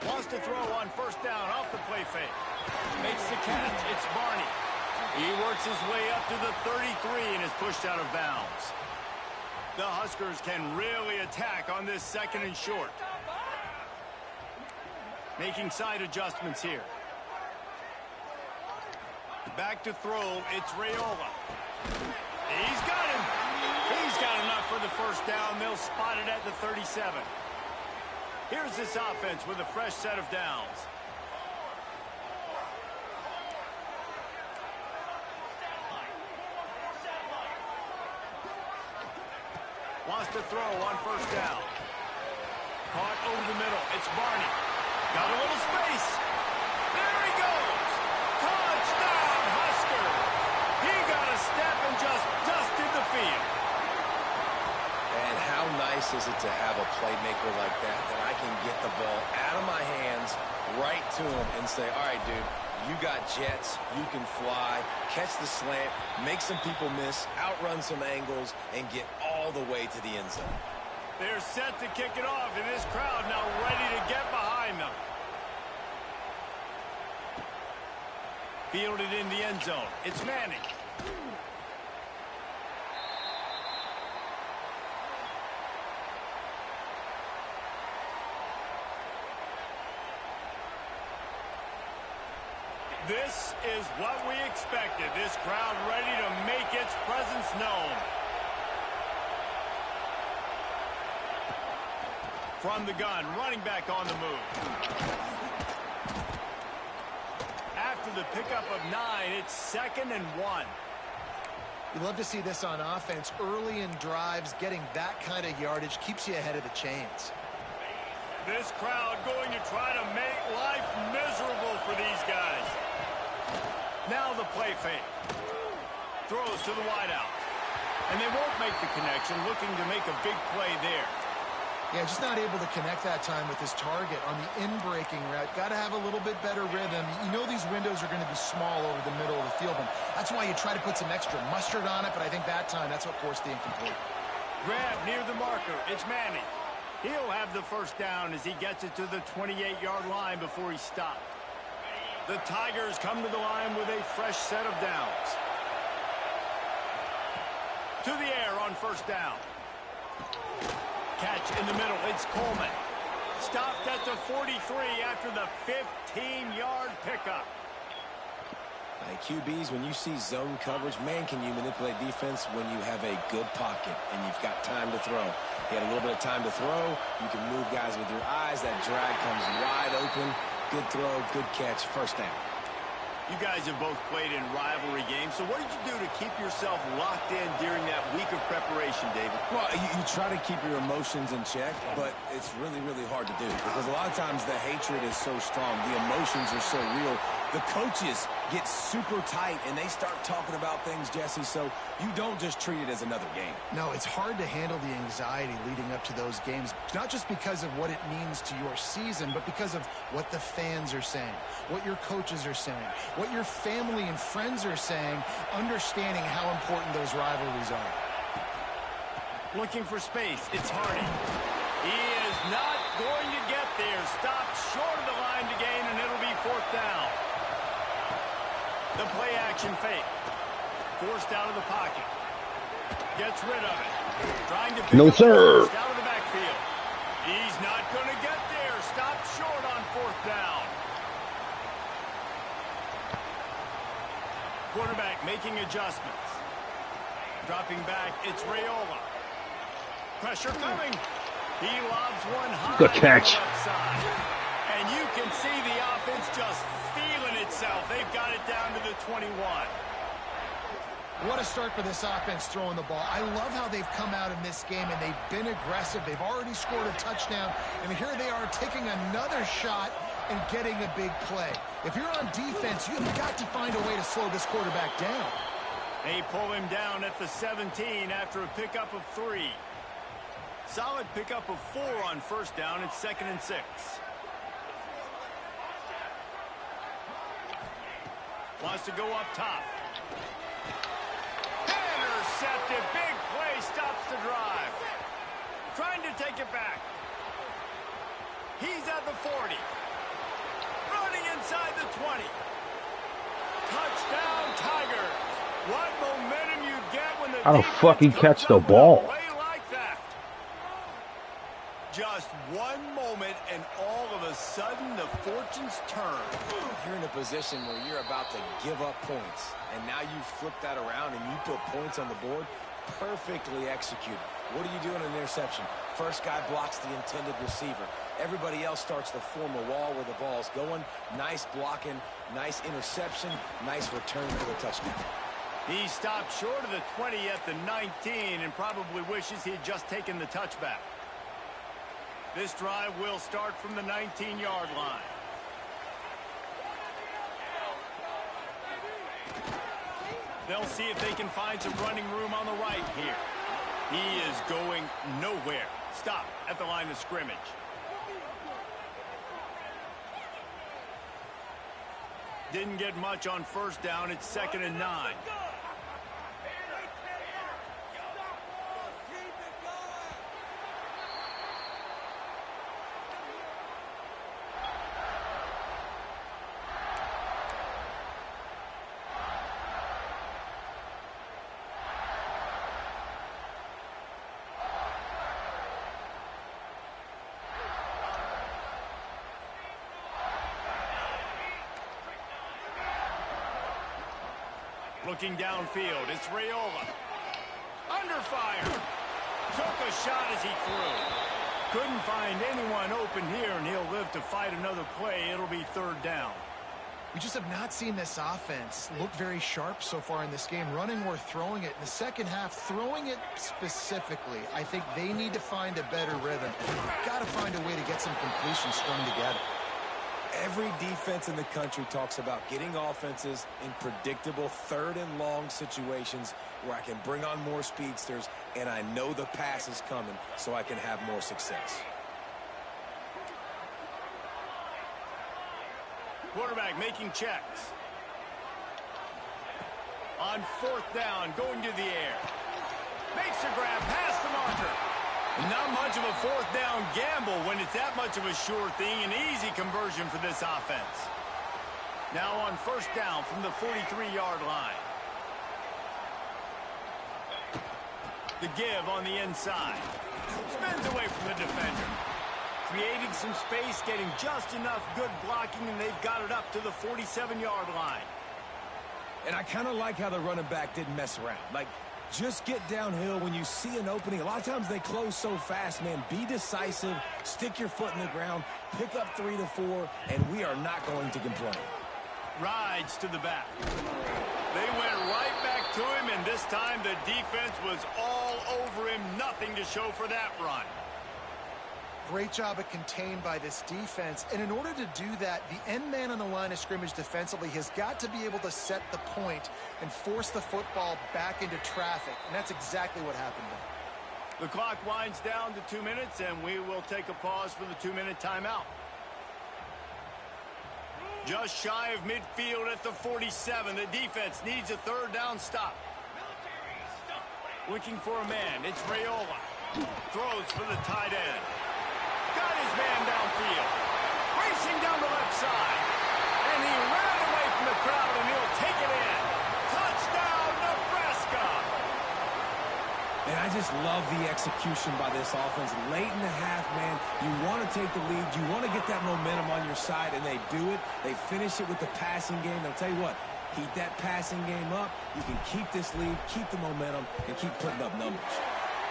Wants to throw on first down off the play fake. Makes the catch. It's Barney. He works his way up to the 33 and is pushed out of bounds. The Huskers can really attack on this second and short. Making side adjustments here. Back to throw. It's Raiola. He's got him. He's got enough for the first down. They'll spot it at the 37. Here's this offense with a fresh set of downs. Wants to throw on first down. Caught over the middle. It's Barney. Got a little space. There he goes. Touchdown, Husker. He got a step and just dusted the field. And how nice is it to have a playmaker like that I can get the ball out of my hands right to him and say, all right, dude, you got jets, you can fly, catch the slant, make some people miss, outrun some angles, and get all the way to the end zone. They're set to kick it off, and this crowd now ready to get behind them. Fielded in the end zone. It's Manning. This is what we expected. This crowd ready to make its presence known. From the gun, running back on the move. After the pickup of 9, it's 2nd and 1. You love to see this on offense. Early in drives, getting that kind of yardage keeps you ahead of the chains. This crowd going to try to make life miserable for these guys. Now the play fake. Throws to the wideout. And they won't make the connection, looking to make a big play there. Yeah, just not able to connect that time with his target on the in-breaking route. Got to have a little bit better rhythm. You know these windows are going to be small over the middle of the field, and that's why you try to put some extra mustard on it, but I think that time that's what forced the incomplete. Grab near the marker. It's Manning. He'll have the first down as he gets it to the 28-yard line before he stopped. The Tigers come to the line with a fresh set of downs. To the air on first down. Catch in the middle. It's Coleman. Stopped at the 43 after the 15-yard pickup. QBs, when you see zone coverage, man, can you manipulate defense when you have a good pocket and you've got time to throw. You had a little bit of time to throw. You can move guys with your eyes. That drag comes wide open. Good throw, good catch, first down. You guys have both played in rivalry games, so what did you do to keep yourself locked in during that week of preparation, David? Well, you try to keep your emotions in check, but it's really, really hard to do because a lot of times the hatred is so strong. The emotions are so real. The coaches get super tight, and they start talking about things, Jesse, so you don't just treat it as another game. No, it's hard to handle the anxiety leading up to those games, not just because of what it means to your season, but because of what the fans are saying, what your coaches are saying, what your family and friends are saying, understanding how important those rivalries are. Looking for space. It's Hardy. He is not going to get there. Stopped short of the line to gain, and it'll be fourth down. The play-action fake. Forced out of the pocket. Gets rid of it. Trying to pick up sir. out of the backfield. He's not going to get there. Stopped short on fourth down. Quarterback making adjustments. Dropping back, it's Raiola. Pressure coming. He lobs one high. Good catch. To the left side. And you can see the offense just feeling itself. They've got it down to the 21. What a start for this offense throwing the ball. I love how they've come out in this game, and they've been aggressive. They've already scored a touchdown, and here they are taking another shot and getting a big play. If you're on defense, you've got to find a way to slow this quarterback down. They pull him down at the 17 after a pickup of 3. Solid pickup of 4 on first down. It's 2nd and 6. Wants to go up top. Intercepted. Big play. Stops the drive. Trying to take it back. He's at the 40. Running inside the 20. Touchdown, Tigers. What momentum you get when the How the fuck he catch the ball? Like that. Just one moment, and all of a sudden, the fortunes turn. You're in a position where you're about to give up points, and now you flip that around and you put points on the board. Perfectly executed. What do you do in an interception? First guy blocks the intended receiver. Everybody else starts to form a wall where the ball's going. Nice blocking, nice interception, nice return for the touchdown. He stopped short of the 20 at the 19 and probably wishes he had just taken the touchback. This drive will start from the 19-yard line. They'll see if they can find some running room on the right here. He is going nowhere. Stop at the line of scrimmage. Didn't get much on first down. It's 2nd and 9. Looking downfield, it's Raiola. Under fire. Took a shot as he threw. Couldn't find anyone open here, and he'll live to fight another play. It'll be 3rd down. We just have not seen this offense look very sharp so far in this game, running or throwing it. In the second half, throwing it specifically, I think they need to find a better rhythm. Got to find a way to get some completions strung together. Every defense in the country talks about getting offenses in predictable third and long situations where I can bring on more speedsters and I know the pass is coming so I can have more success. Quarterback making checks. On fourth down, going to the air. Makes a grab past the marker. Not much of a fourth down gamble when it's that much of a sure thing. An easy conversion for this offense. Now on first down from the 43-yard line. The give on the inside. Spins away from the defender. Creating some space, getting just enough good blocking, and they've got it up to the 47-yard line. And I kind of like how the running back didn't mess around. Like, just get downhill when you see an opening. A lot of times they close so fast, man. Be decisive, stick your foot in the ground, pick up 3 to 4, and we are not going to complain. Rides to the back. They went right back to him, and this time the defense was all over him. Nothing to show for that run. Great job of contained by this defense. And in order to do that, the end man on the line of scrimmage defensively has got to be able to set the point and force the football back into traffic. And that's exactly what happened there. The clock winds down to 2 minutes, and we will take a pause for the 2-minute timeout. Just shy of midfield at the 47. The defense needs a third down stop. Looking for a man. It's Raiola. Throws for the tight end. Got his man downfield. Racing down the left side. And he ran away from the crowd, and he'll take it in. Touchdown, Nebraska! And I just love the execution by this offense. Late in the half, man, you want to take the lead. You want to get that momentum on your side, and they do it. They finish it with the passing game. I'll tell you what, keep that passing game up. You can keep this lead, keep the momentum, and keep putting up numbers.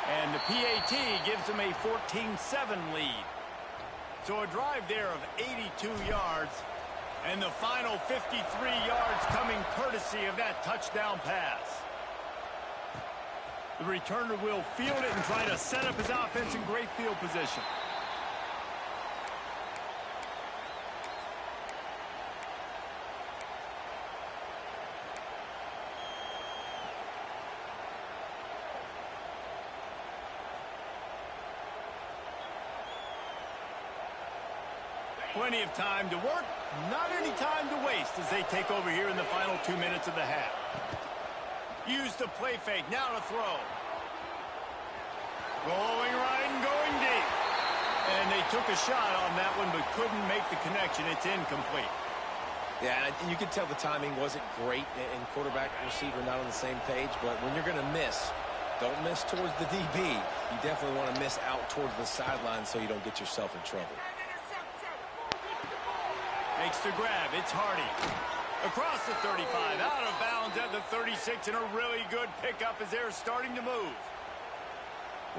And the PAT gives them a 14-7 lead. So a drive there of 82 yards. And the final 53 yards coming courtesy of that touchdown pass. The returner will field it and try to set up his offense in great field position. Plenty of time to work, not any time to waste as they take over here in the final 2 minutes of the half. Use the play fake, now to throw. Rolling right and going deep. And they took a shot on that one but couldn't make the connection. It's incomplete. Yeah, and you can tell the timing wasn't great, and quarterback and receiver not on the same page, but when you're going to miss, don't miss towards the DB. You definitely want to miss out towards the sideline so you don't get yourself in trouble. Makes the grab. It's Hardy. Across the 35, out of bounds at the 36, and a really good pickup as they're starting to move.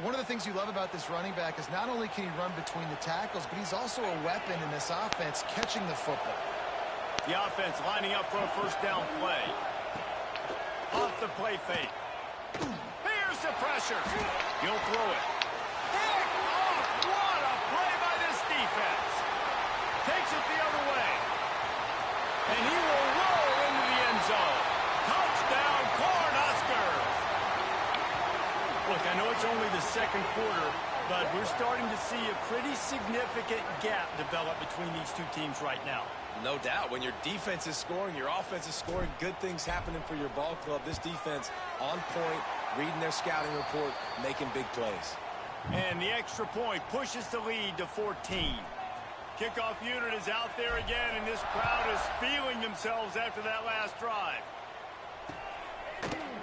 One of the things you love about this running back is not only can he run between the tackles, but he's also a weapon in this offense catching the football. The offense lining up for a first down play. Off the play fake. Here's the pressure. He'll throw it. Pick off. What a play by this defense. Takes it the other way. And he will roll into the end zone. Touchdown, Cornhuskers. Look, I know it's only the second quarter, but we're starting to see a pretty significant gap develop between these two teams right now. No doubt. When your defense is scoring, your offense is scoring, good things happening for your ball club. This defense on point, reading their scouting report, making big plays. And the extra point pushes the lead to 14. Kickoff unit is out there again, and this crowd is feeling themselves after that last drive.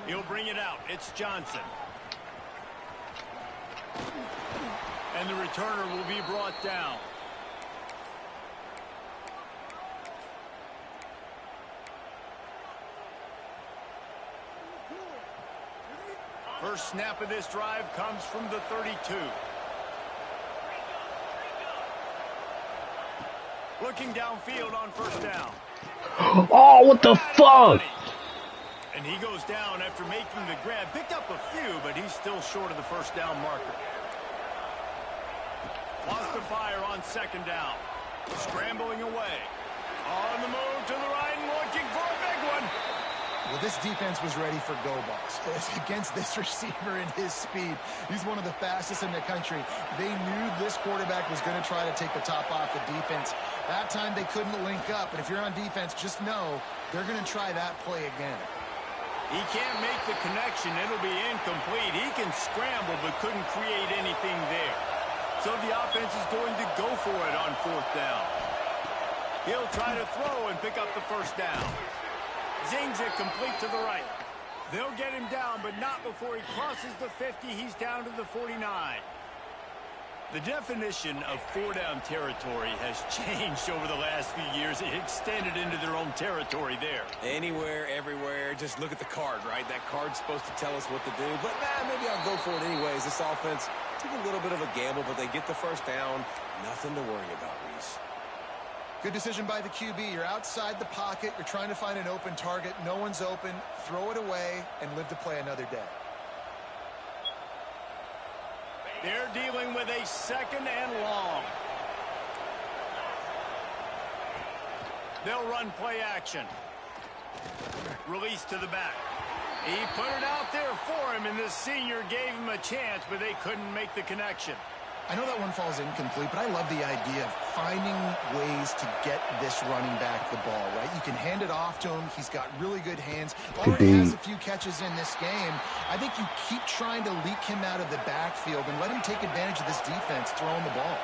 He'll bring it out. It's Johnson. And the returner will be brought down. First snap of this drive comes from the 32. Looking downfield on first down. Oh, what the fuck? And he goes down after making the grab. Picked up a few, but he's still short of the first down marker. Lost the fire on second down. Scrambling away. On the move to the right and looking for a big one. Well, this defense was ready for go balls. Against this receiver and his speed, he's one of the fastest in the country. They knew this quarterback was going to try to take the top off the defense. That time they couldn't link up, but if you're on defense, just know they're going to try that play again. He can't make the connection. It'll be incomplete. He can scramble, but couldn't create anything there. So the offense is going to go for it on fourth down. He'll try to throw and pick up the first down. Zings it complete to the right. They'll get him down, but not before he crosses the 50. He's down to the 49. The definition of four-down territory has changed over the last few years. It extended into their own territory there. Anywhere, everywhere. Just look at the card, right? That card's supposed to tell us what to do. But, maybe I'll go for it anyways. This offense took a little bit of a gamble, but they get the first down. Nothing to worry about, Reese. Good decision by the QB. You're outside the pocket. You're trying to find an open target. No one's open. Throw it away and live to play another day. They're dealing with a second and long. They'll run play action. Release to the back. He put it out there for him, and the senior gave him a chance, but they couldn't make the connection. I know that one falls incomplete, but I love the idea of finding ways to get this running back the ball, right? You can hand it off to him. He's got really good hands. Already has a few catches in this game. I think you keep trying to leak him out of the backfield and let him take advantage of this defense throwing the ball.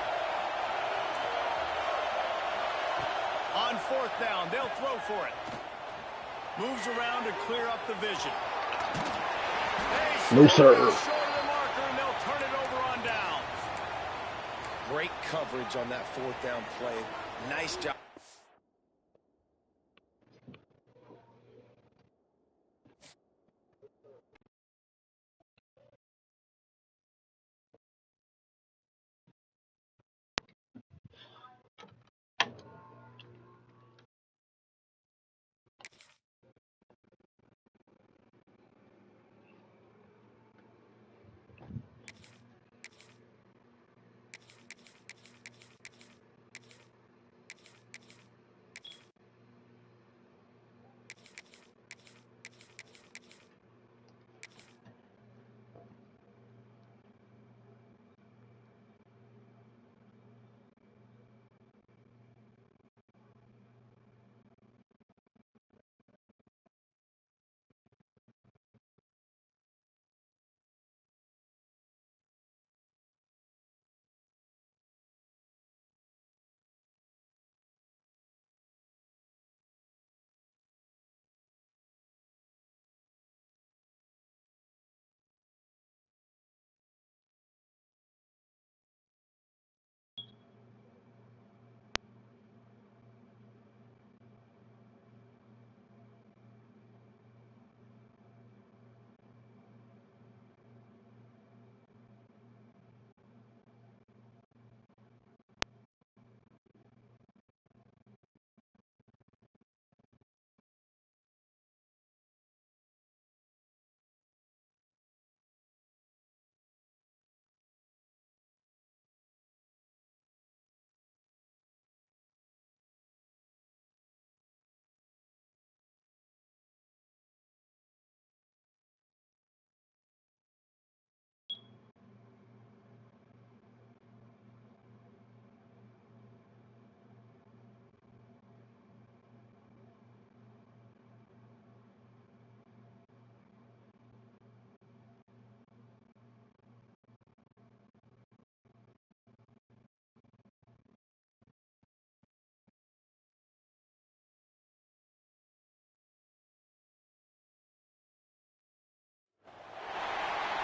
On fourth down, they'll throw for it. Moves around to clear up the vision. No, sir. Short of the marker, and they'll turn it over on downs. Great coverage on that fourth down play. Nice job.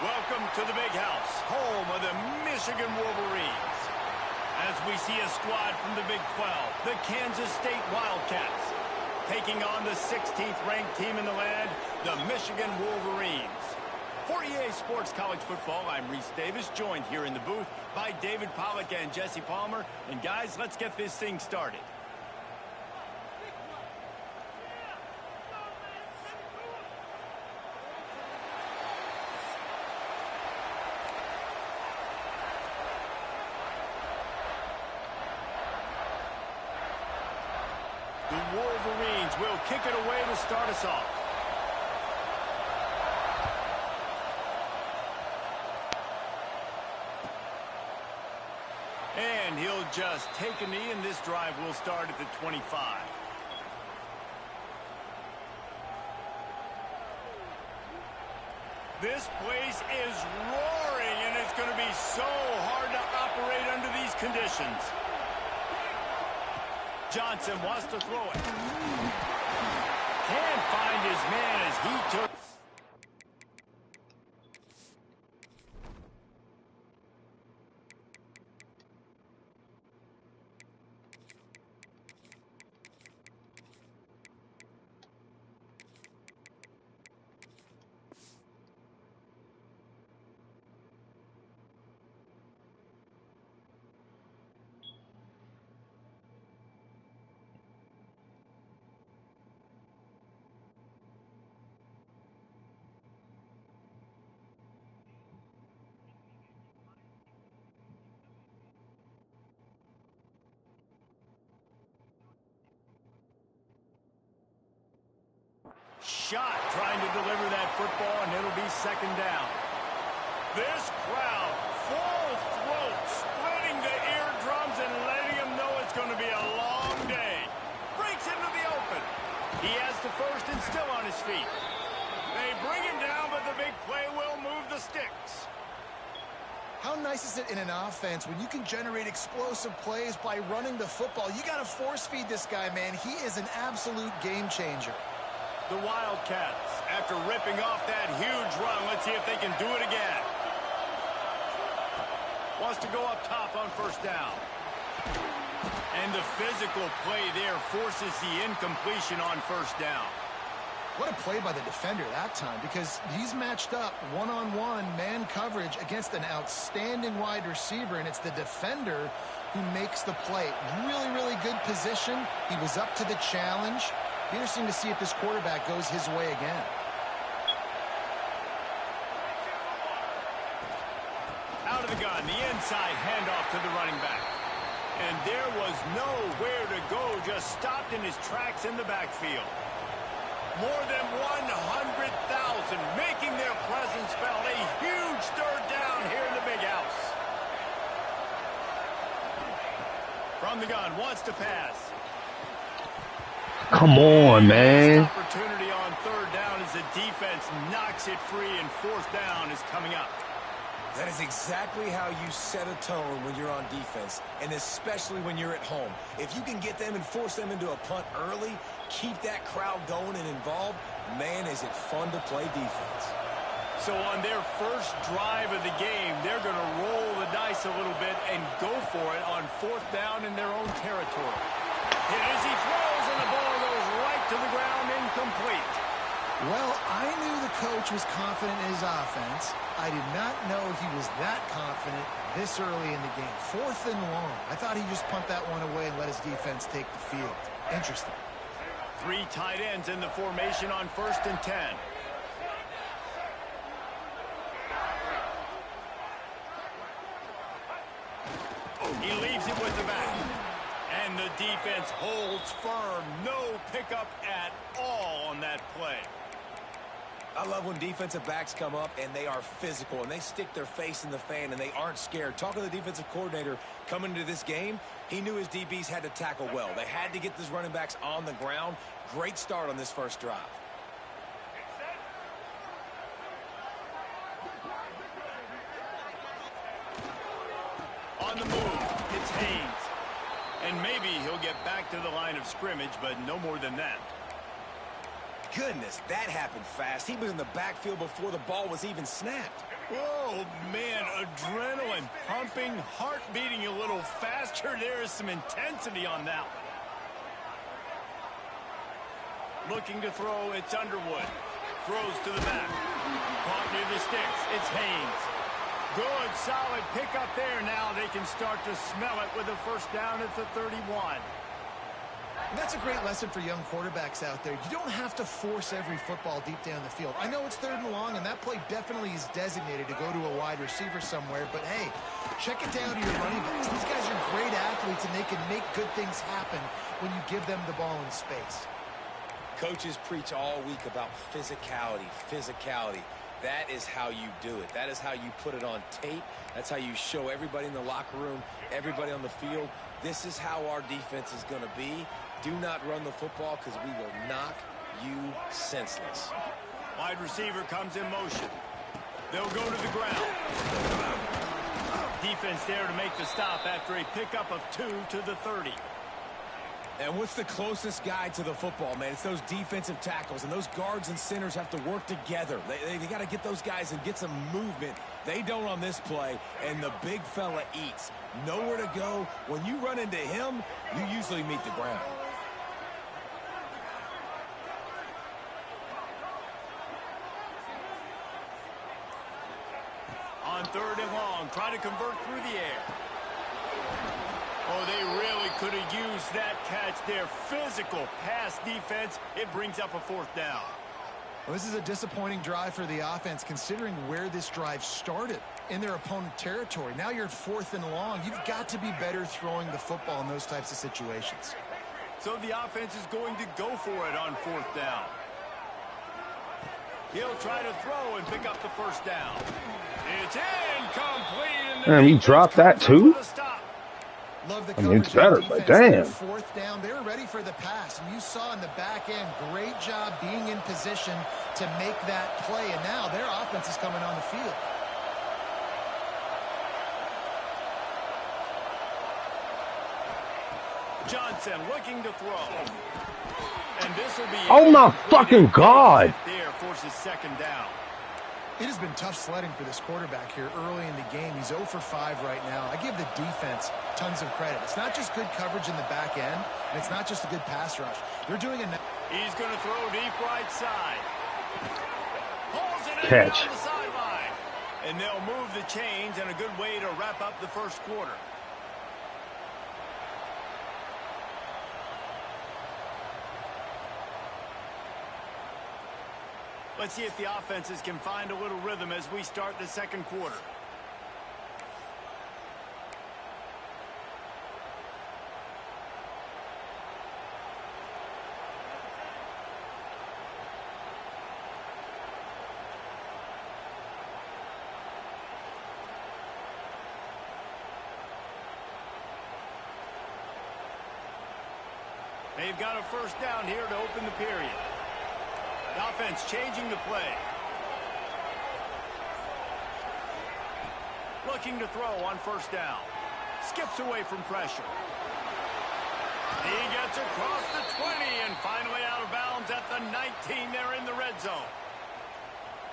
Welcome to the Big House, home of the Michigan Wolverines. As we see a squad from the Big 12, the Kansas State Wildcats, taking on the 16th ranked team in the land, the Michigan Wolverines. For EA Sports College Football, I'm Reese Davis, joined here in the booth by David Pollack and Jesse Palmer. And guys, let's get this thing started. Wolverines will kick it away to start us off. And he'll just take a knee, and this drive will start at the 25. This place is roaring, and it's going to be so hard to operate under these conditions. Johnson wants to throw it. Can't find his man as he took. Shot trying to deliver that football, and it'll be second down. This crowd, full throat, splitting the eardrums and letting them know it's going to be a long day. Breaks into the open. He has the first and still on his feet. They bring him down, but the big play will move the sticks. How nice is it in an offense when you can generate explosive plays by running the football? You got to force feed this guy, man. He is an absolute game changer. The Wildcats, after ripping off that huge run, let's see if they can do it again. Wants to go up top on first down. And the physical play there forces the incompletion on first down. What a play by the defender that time, because he's matched up one-on-one man coverage against an outstanding wide receiver, and it's the defender who makes the play. Really, really good position. He was up to the challenge. Interesting to see if this quarterback goes his way again. Out of the gun, the inside handoff to the running back. And there was nowhere to go, just stopped in his tracks in the backfield. More than 100,000 making their presence felt. A huge third down here in the big house. From the gun, wants to pass. Come on, man. Opportunity on third down as the defense knocks it free, and fourth down is coming up. That is exactly how you set a tone when you're on defense, and especially when you're at home. If you can get them and force them into a punt early, keep that crowd going and involved, man, is it fun to play defense. So on their first drive of the game, they're going to roll the dice a little bit and go for it on fourth down in their own territory. Hit as he throws, and the ball goes right to the ground, incomplete. Well, I knew the coach was confident in his offense. I did not know he was that confident this early in the game. Fourth and long. I thought he'd just punt that one away and let his defense take the field. Interesting. Three tight ends in the formation on first and 10. He leaves it with the back. And the defense holds firm. No pickup at all on that play. I love when defensive backs come up and they are physical and they stick their face in the fan and they aren't scared. Talking to the defensive coordinator coming into this game, he knew his DBs had to tackle well. They had to get these running backs on the ground. Great start on this first drive. On the move, it's Haynes. And maybe he'll get back to the line of scrimmage, but no more than that. Goodness, that happened fast. He was in the backfield before the ball was even snapped. Oh, man, adrenaline pumping, heart beating a little faster. There is some intensity on that one. Looking to throw, it's Underwood. Throws to the back. Caught near the sticks, it's Haynes. Good, solid pickup there. Now they can start to smell it with a first down at the 31. And that's a great lesson for young quarterbacks out there. You don't have to force every football deep down the field. I know it's 3rd and long, and that play definitely is designated to go to a wide receiver somewhere, but hey, check it down to your running backs. These guys are great athletes, and they can make good things happen when you give them the ball in space. Coaches preach all week about physicality, physicality. That is how you do it. That is how you put it on tape. That's how you show everybody in the locker room, everybody on the field. This is how our defense is going to be. Do not run the football because we will knock you senseless. Wide receiver comes in motion. They'll go to the ground. Defense there to make the stop after a pickup of 2 to the 30. And what's the closest guy to the football, man? It's those defensive tackles, and those guards and centers have to work together. They got to get those guys and get some movement. They don't on this play, and the big fella eats. Nowhere to go. When you run into him, you usually meet the ground. On 3rd and long, try to convert through the air. Oh, they really could have used that catch there. Physical pass defense. It brings up a 4th down. Well, this is a disappointing drive for the offense, considering where this drive started in their opponent territory. Now you're at 4th and long. You've got to be better throwing the football in those types of situations. So the offense is going to go for it on 4th down. He'll try to throw and pick up the 1st down. It's incomplete. Damn, he dropped that too? Love the I mean, it's coverage better, on but defense. damn. 4th down, they were ready for the pass, and you saw in the back end, great job being in position to make that play, and now their offense is coming on the field. Johnson looking to throw. And this will be Oh my fucking God. There forces 2nd down. It has been tough sledding for this quarterback here early in the game. He's 0 for 5 right now. I give the defense tons of credit. It's not just good coverage in the back end, and it's not just a good pass rush. They're doing a... He's going to throw deep right side. Pulls it in Catch. down the sideline. And they'll move the chains, and a good way to wrap up the 1st quarter. Let's see if the offenses can find a little rhythm as we start the 2nd quarter. They've got a 1st down here to open the period. The offense changing the play. Looking to throw on 1st down. Skips away from pressure. He gets across the 20 and finally out of bounds at the 19 there in the red zone.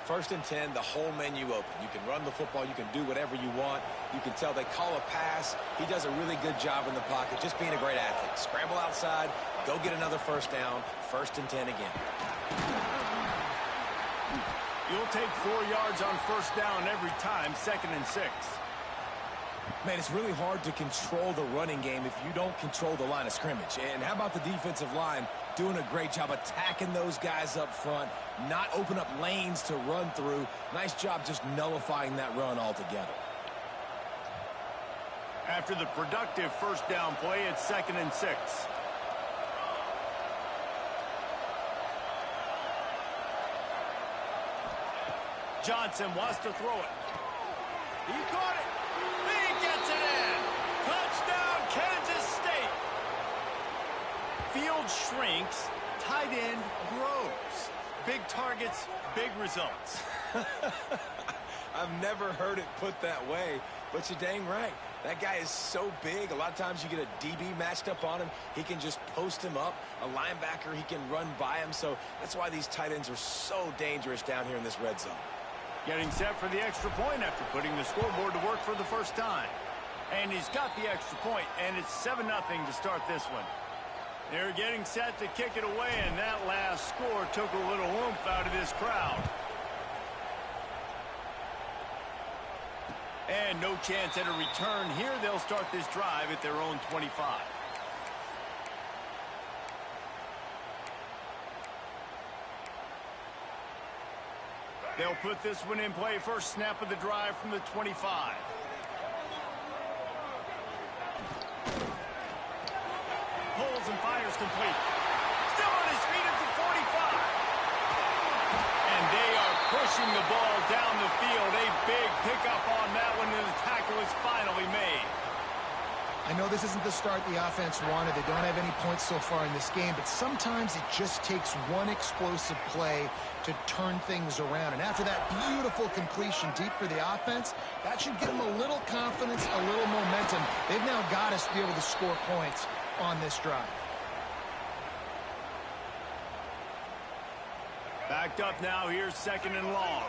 1st and 10, the whole menu open. You can run the football. You can do whatever you want. You can tell they call a pass. He does a really good job in the pocket, just being a great athlete. Scramble outside, go get another 1st down, 1st and 10 again. You'll take 4 yards on 1st down every time, 2nd and 6. Man, it's really hard to control the running game if you don't control the line of scrimmage. And how about the defensive line doing a great job attacking those guys up front, not open up lanes to run through. Nice job just nullifying that run altogether. After the productive 1st down play, it's 2nd and 6. Johnson wants to throw it. He caught it. He gets it in. Touchdown, Kansas State. Field shrinks, tight end grows. Big targets, big results. I've never heard it put that way, but you're dang right. That guy is so big. A lot of times you get a DB matched up on him. He can just post him up. A linebacker, he can run by him. So that's why these tight ends are so dangerous down here in this red zone. Getting set for the extra point after putting the scoreboard to work for the 1st time. And he's got the extra point, and it's 7-0 to start this one. They're getting set to kick it away, and that last score took a little oomph out of this crowd. And no chance at a return here. They'll start this drive at their own 25. They'll put this one in play. First snap of the drive from the 25. Pulls and fires complete. Still on his feet at the 45. And they are pushing the ball down the field. A big pickup on that one, and the tackle is finally made. I know this isn't the start the offense wanted. They don't have any points so far in this game, but sometimes it just takes one explosive play to turn things around. And after that beautiful completion deep for the offense, that should give them a little confidence, a little momentum. They've now got us to be able to score points on this drive. Backed up now. Here's second and long.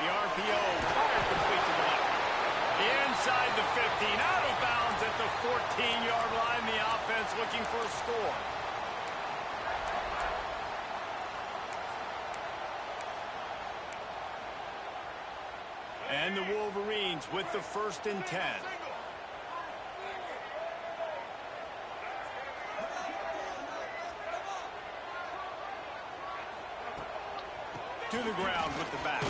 The RPO fired complete to the left. Inside the 15, out of bounds at the 14-yard line. The offense looking for a score. And the Wolverines with the 1st and 10. To the ground with the back.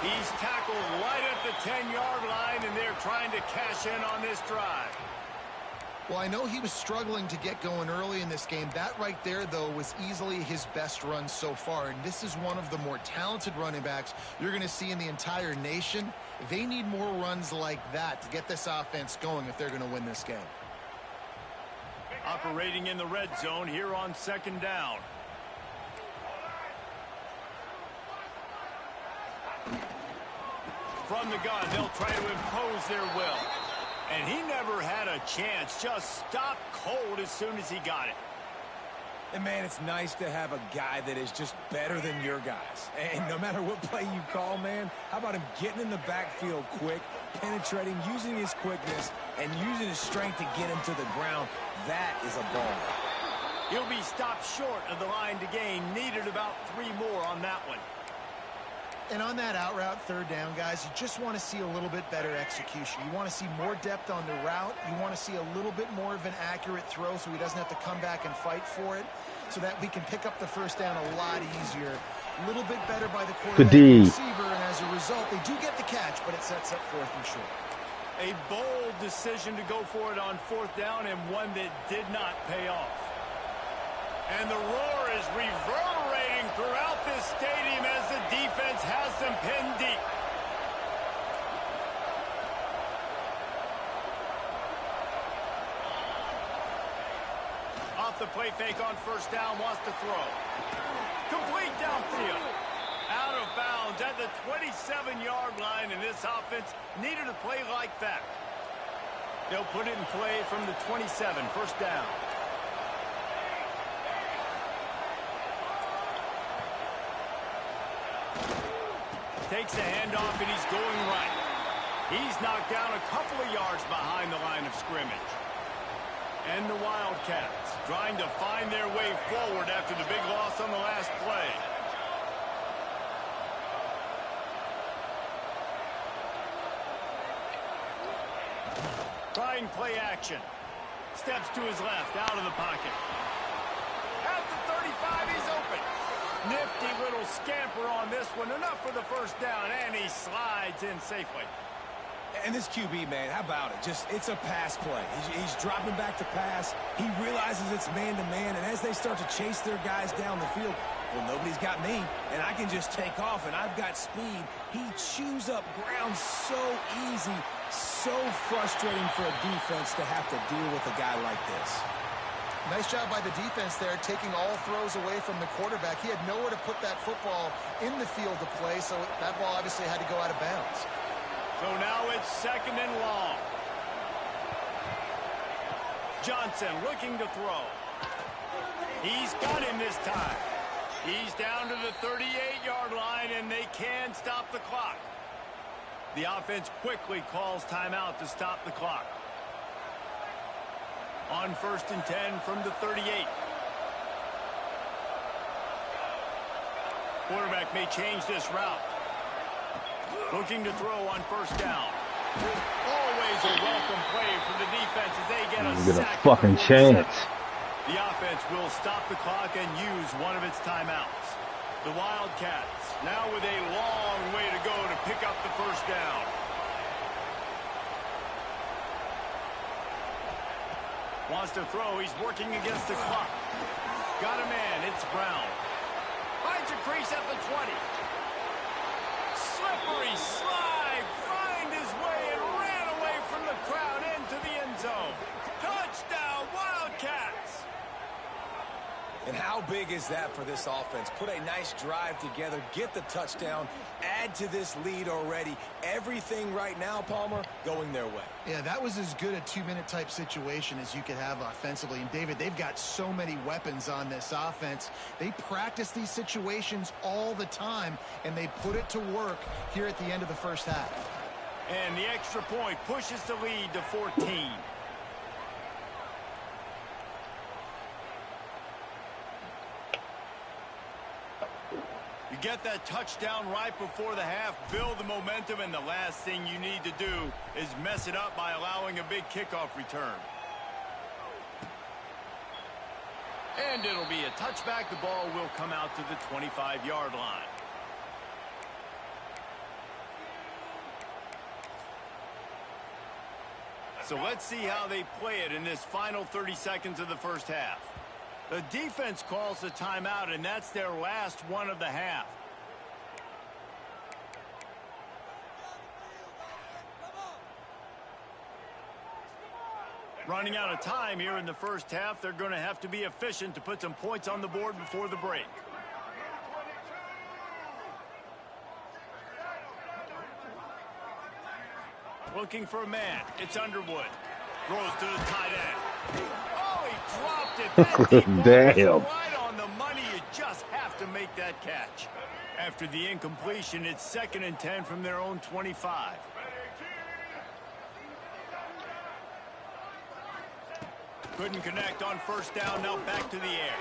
He's tackled right at the 10-yard line, and they're trying to cash in on this drive. Well, I know he was struggling to get going early in this game. That right there, though, was easily his best run so far. And this is one of the more talented running backs you're going to see in the entire nation. They need more runs like that to get this offense going if they're going to win this game. Operating in the red zone here on 2nd down. From the gun, they'll try to impose their will. And he never had a chance. Just stopped cold as soon as he got it. And, man, it's nice to have a guy that is just better than your guys. And no matter what play you call, man, how about him getting in the backfield quick, penetrating, using his quickness, and using his strength to get him to the ground? That is a ball. He'll be stopped short of the line to gain. Needed about 3 more on that one. And on that out route, 3rd down, guys, you just want to see a little bit better execution. You want to see more depth on the route. You want to see a little bit more of an accurate throw so he doesn't have to come back and fight for it, so that we can pick up the 1st down a lot easier. A little bit better by the quarterback and receiver, and as a result, they do get the catch, but it sets up 4th and short. A bold decision to go for it on 4th down, and one that did not pay off. And the roar is reverberating throughout this stadium as the defense has them pinned deep. Off the play fake on 1st down, wants to throw. Complete downfield. Out of bounds at the 27-yard line, and this offense needed a play like that. They'll put it in play from the 27, 1st down. Takes a handoff, and he's going right. He's knocked down a couple of yards behind the line of scrimmage. And the Wildcats trying to find their way forward after the big loss on the last play. Trying play action. Steps to his left, out of the pocket. At the 35, he's open. Nifty little scamper on this one. Enough for the 1st down, and he slides in safely. And this QB, man, how about it? It's a pass play. He's dropping back to pass. He realizes it's man-to-man, and as they start to chase their guys down the field, well, nobody's got me, and I can just take off, and I've got speed. He chews up ground so easy, so frustrating for a defense to have to deal with a guy like this. Nice job by the defense there, taking all throws away from the quarterback. He had nowhere to put that football in the field to play, so that ball obviously had to go out of bounds. So now it's 2nd and long. Johnson looking to throw. He's got him this time. He's down to the 38-yard line, and they can stop the clock. The offense quickly calls timeout to stop the clock. On 1st and 10 from the 38. Quarterback may change this route. Looking to throw on 1st down. Oh, Always a welcome play for the defense as they get a Get a sack. fucking chance. The offense will stop the clock and use one of its timeouts. The Wildcats now with a long way to go to pick up the first down. Wants to throw. He's working against the clock. Got a man. It's Brown. Finds a crease at the 20. Slippery slide. Find his way and ran away from the crowd into the end zone. Touchdown, Wildcats. And how big is that for this offense? Put a nice drive together, get the touchdown, add to this lead already. Everything right now, Palmer, going their way. Yeah, that was as good a two-minute type situation as you could have offensively. And, David, they've got so many weapons on this offense. They practice these situations all the time, and they put it to work here at the end of the first half. And the extra point pushes the lead to 14. You get that touchdown right before the half, build the momentum, and the last thing you need to do is mess it up by allowing a big kickoff return. And it'll be a touchback. The ball will come out to the 25-yard line. So let's see how they play it in this final 30 seconds of the first half. The defense calls the timeout, and that's their last one of the half. Running out of time here in the first half, they're going to have to be efficient to put some points on the board before the break. Looking for a man. It's Underwood. Throws to the tight end. Oh, he dropped it. That deep ball Damn. was right on the money. You just have to make that catch. After the incompletion, it's 2nd and 10 from their own 25. Couldn't connect on first down. Now back to the air.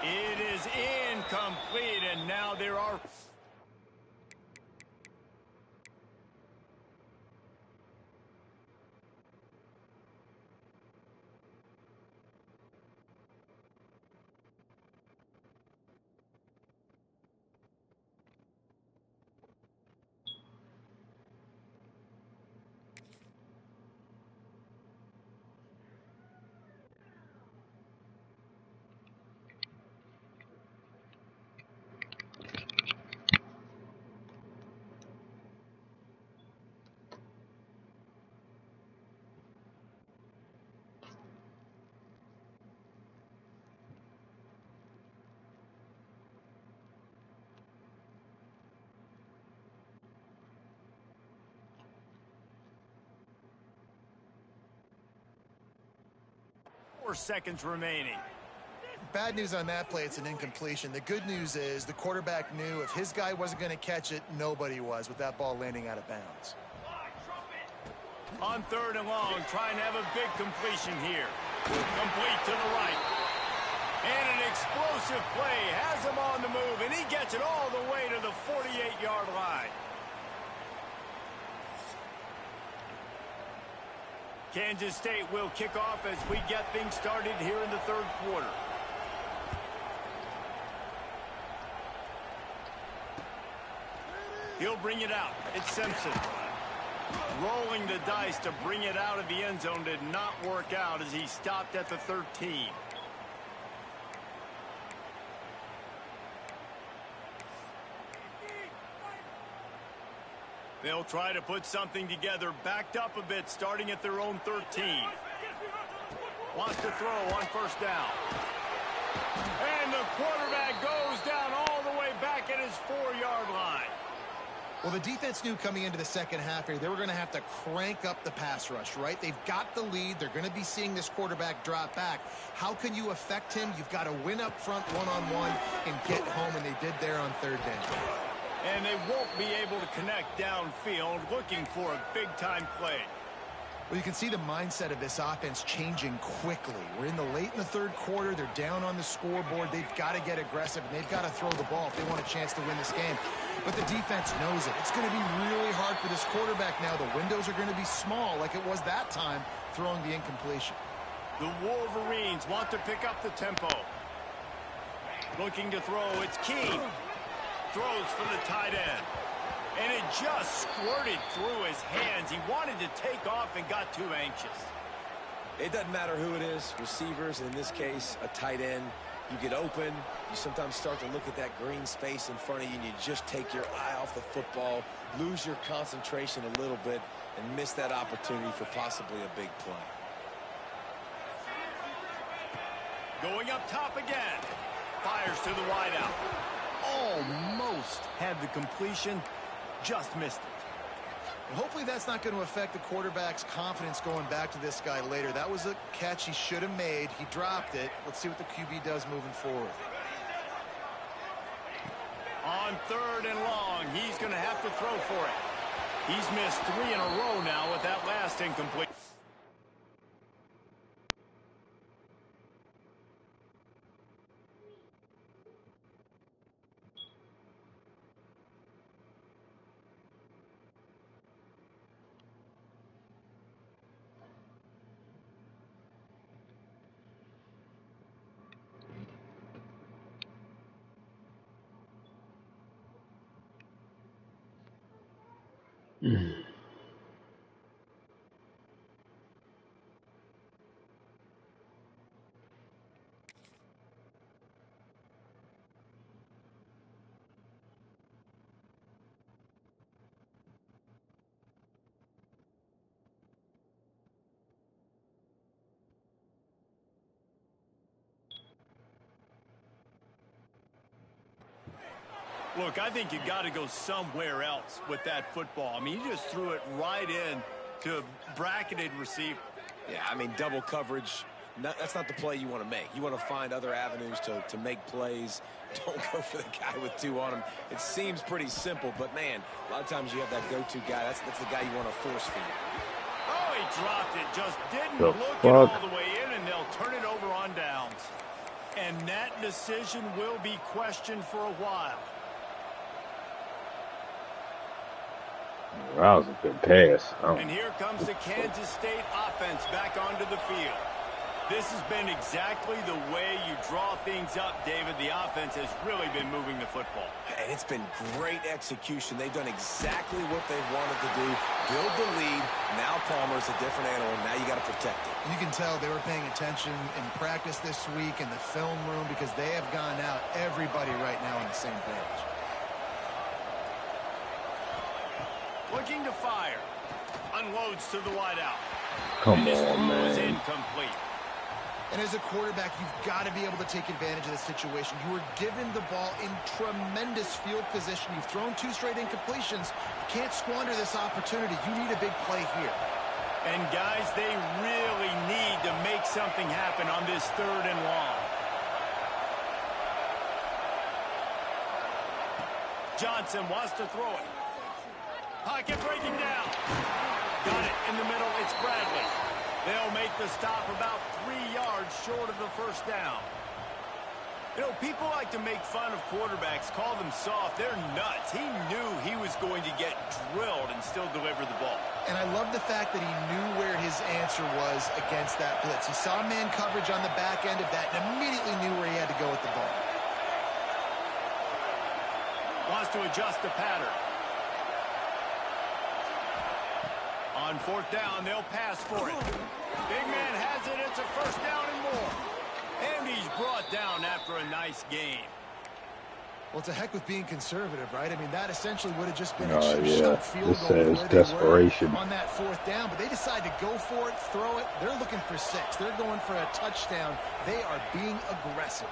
It is incomplete, and now there are... seconds remaining. Bad news on that play, it's an incompletion. The good news is the quarterback knew if his guy wasn't going to catch it, nobody was with that ball landing out of bounds. On 3rd and long, trying to have a big completion here. Complete to the right. And an explosive play has him on the move, and he gets it all the way to the 48-yard line. Kansas State will kick off as we get things started here in the 3rd quarter. He'll bring it out. It's Simpson. Rolling the dice to bring it out of the end zone did not work out as he stopped at the 13. They'll try to put something together, backed up a bit, starting at their own 13. Wants to throw on first down. And the quarterback goes down all the way back at his 4-yard line. Well, the defense knew coming into the second half here, they were going to have to crank up the pass rush, right? They've got the lead. They're going to be seeing this quarterback drop back. How can you affect him? You've got to win up front one-on-one and get home, and they did there on 3rd down. And they won't be able to connect downfield, looking for a big-time play. Well, you can see the mindset of this offense changing quickly. We're in the third quarter. They're down on the scoreboard. They've got to get aggressive, and they've got to throw the ball if they want a chance to win this game. But the defense knows it. It's going to be really hard for this quarterback now. The windows are going to be small like it was that time throwing the incompletion. The Wolverines want to pick up the tempo. Looking to throw. It's Key. Throws for the tight end. And it just squirted through his hands. He wanted to take off and got too anxious. It doesn't matter who it is, receivers, in this case, a tight end. You get open, you sometimes start to look at that green space in front of you, and you just take your eye off the football, lose your concentration a little bit, and miss that opportunity for possibly a big play. Going up top again. Fires to the wideout. Almost had the completion. Just missed it. Well, hopefully that's not going to affect the quarterback's confidence going back to this guy later. That was a catch he should have made. He dropped it. Let's see what the QB does moving forward. On 3rd and long, he's going to have to throw for it. He's missed 3 in a row now with that last incomplete. Look, I think you got to go somewhere else with that football. I mean, you just threw it right in to bracketed receiver. Yeah, I mean, double coverage, that's not the play you want to make. You want to find other avenues to make plays. Don't go for the guy with 2 on him. It seems pretty simple, but, man, a lot of times you have that go-to guy. That's the guy you want to force feed. Oh, he dropped it. Just didn't look it all the way in, and they'll turn it over on downs. And that decision will be questioned for a while. That was a good pass. And here comes the Kansas State offense back onto the field. This has been exactly the way you draw things up, David. The offense has really been moving the football. And it's been great execution. They've done exactly what they've wanted to do. Build the lead. Now Palmer's a different animal. Now you got to protect it. You can tell they were paying attention in practice this week in the film room because they have gone out everybody right now on the same page. Looking to fire. Unloads to the wideout. Come and on, man. Is man. incomplete. And as a quarterback, you've got to be able to take advantage of the situation. You were given the ball in tremendous field position. You've thrown 2 straight incompletions. You can't squander this opportunity. You need a big play here. And, guys, they really need to make something happen on this 3rd and long. Johnson wants to throw it. Pocket breaking down. Got it in the middle. It's Bradley. They'll make the stop about 3 yards short of the first down. You know, people like to make fun of quarterbacks, call them soft. They're nuts. He knew he was going to get drilled and still deliver the ball. And I love the fact that he knew where his answer was against that blitz. He saw man coverage on the back end of that and immediately knew where he had to go with the ball. Wants to adjust the pattern. On 4th down, they'll pass for it. Big man has it. It's a first down and more. And he's brought down after a nice game. Well, it's a heck with being conservative, right? I mean, that essentially would have just been Oh, a yeah. shot field This goal says where desperation. they were on that 4th down, but they decide to go for it, throw it. They're looking for 6. They're going for a touchdown. They are being aggressive.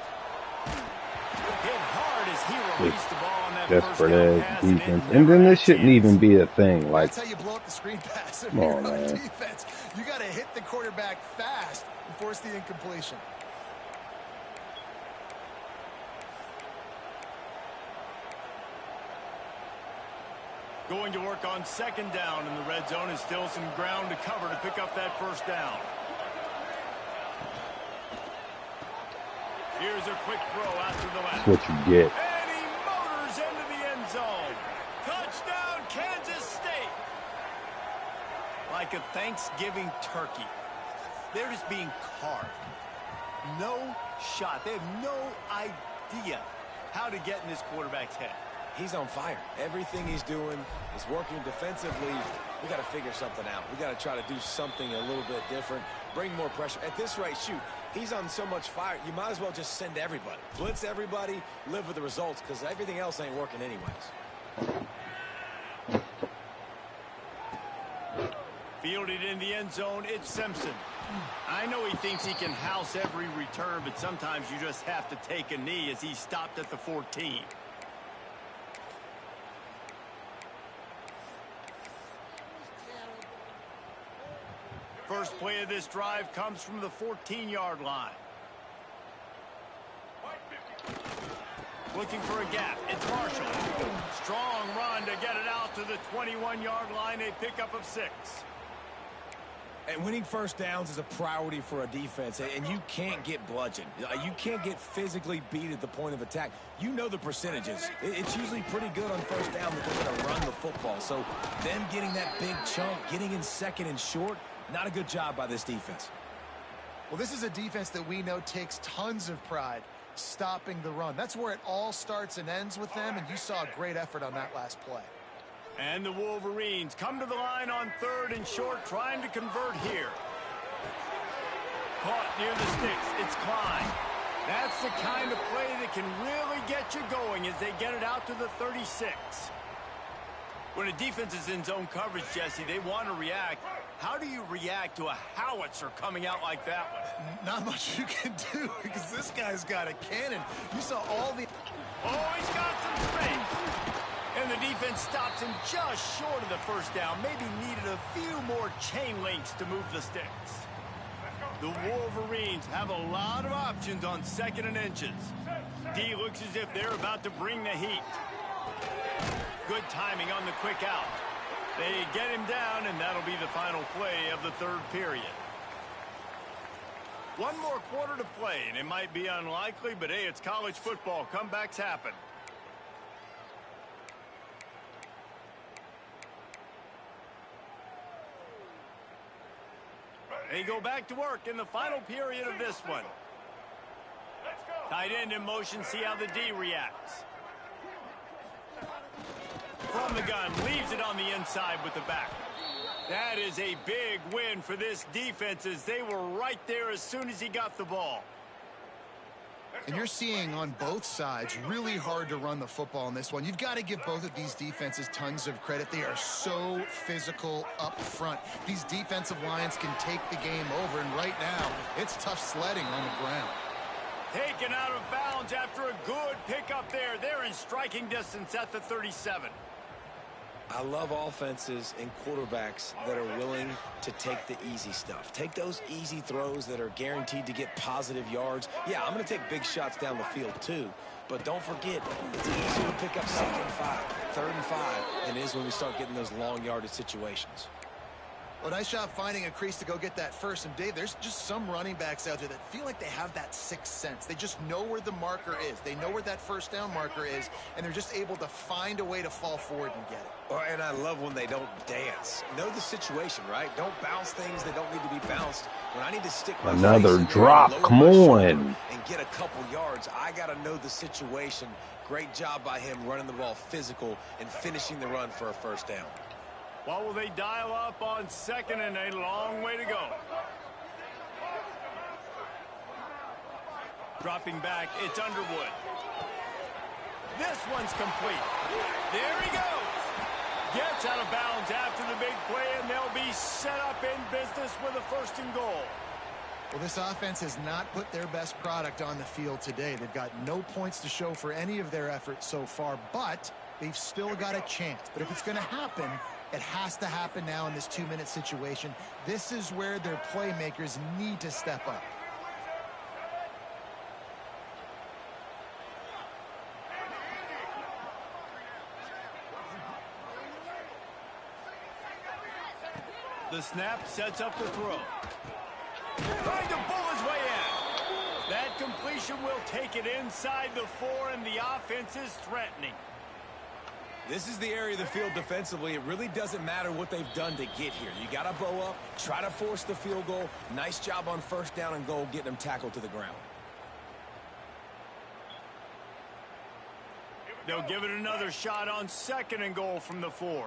Hit hard as he released the ball on that Desperate first down ass pass. defense. it And then never this had a shouldn't chance. even be a thing. Like, That's how you blow up the screen pass if Come you're on, on man. defense. You got to hit the quarterback fast and force the incompletion. Going to work on second down in the red zone, and still some ground to cover to pick up that first down. Here's a quick throw after the left. That's what you get. And he motors into the end zone. Touchdown, Kansas State. Like a Thanksgiving turkey. They're just being carved. No shot. They have no idea how to get in this quarterback's head. He's on fire. Everything he's doing is working defensively. We got to figure something out. We got to try to do something a little bit different. Bring more pressure. At this rate, shoot, he's on so much fire, you might as well just send everybody. Blitz everybody, live with the results, because everything else ain't working anyways. Fielded in the end zone, it's Simpson. I know he thinks he can house every return, but sometimes you just have to take a knee as he stopped at the 14. First play of this drive comes from the 14-yard line. Looking for a gap. It's Marshall. Strong run to get it out to the 21-yard line. A pickup of 6. And winning first downs is a priority for a defense, and you can't get bludgeoned. You can't get physically beat at the point of attack. You know the percentages. It's usually pretty good on first down that they're going to run the football. So them getting that big chunk, getting in second and short, not a good job by this defense. Well, this is a defense that we know takes tons of pride stopping the run. That's where it all starts and ends with them, and you saw a great effort on that last play. And the Wolverines come to the line on third and short, trying to convert here. Caught near the sticks. It's Klein. That's the kind of play that can really get you going as they get it out to the 36. When a defense is in zone coverage, Jesse, they want to react. How do you react to a howitzer coming out like that one? Not much you can do because this guy's got a cannon. You saw all the... Oh, he's got some space. And the defense stops him just short of the first down. Maybe needed a few more chain links to move the sticks. The Wolverines have a lot of options on second and inches. D looks as if they're about to bring the heat. Good timing on the quick out. They get him down, and that'll be the final play of the third period. One more quarter to play, and it might be unlikely, but hey, it's college football. Comebacks happen. They go back to work in the final period of this one. Tight end in motion, see how the D reacts. From the gun, leaves it on the inside with the back. That is a big win for this defense as they were right there as soon as he got the ball. And you're seeing on both sides really hard to run the football in this one. You've got to give both of these defenses tons of credit. They are so physical up front. These defensive lines can take the game over, and right now, it's tough sledding on the ground. Taken out of bounds after a good pickup there. They're in striking distance at the 37. I love offenses and quarterbacks that are willing to take the easy stuff. Take those easy throws that are guaranteed to get positive yards. Yeah, I'm going to take big shots down the field too, but don't forget, it's easier to pick up 2nd and 5, 3rd and 5 than it is when we start getting those long yardage situations. Well, nice job finding a crease to go get that first. And Dave, there's just some running backs out there that feel like they have that sixth sense. They just know where the marker is. They know where that first down marker is, and they're just able to find a way to fall forward and get it. Oh, and I love when they don't dance. Know the situation, right? Don't bounce things that don't need to be bounced. When I need to stick my Another face drop, lower come my shoulder on. and get a couple yards, I got to know the situation. Great job by him running the ball physical and finishing the run for a first down. What will they dial up on second and a long way to go? Dropping back, it's Underwood. This one's complete. There he goes. Gets out of bounds after the big play, and they'll be set up in business with a 1st and goal. Well, this offense has not put their best product on the field today. They've got no points to show for any of their efforts so far, but they've still got a chance. But if it's going to happen, it has to happen now in this 2-minute situation. This is where their playmakers need to step up. The snap sets up the throw. Trying to pull his way in. That completion will take it inside the 4, and the offense is threatening. This is the area of the field defensively. It really doesn't matter what they've done to get here. You got to bow up, try to force the field goal. Nice job on first down and goal, getting them tackled to the ground. They'll give it another shot on 2nd and goal from the 4.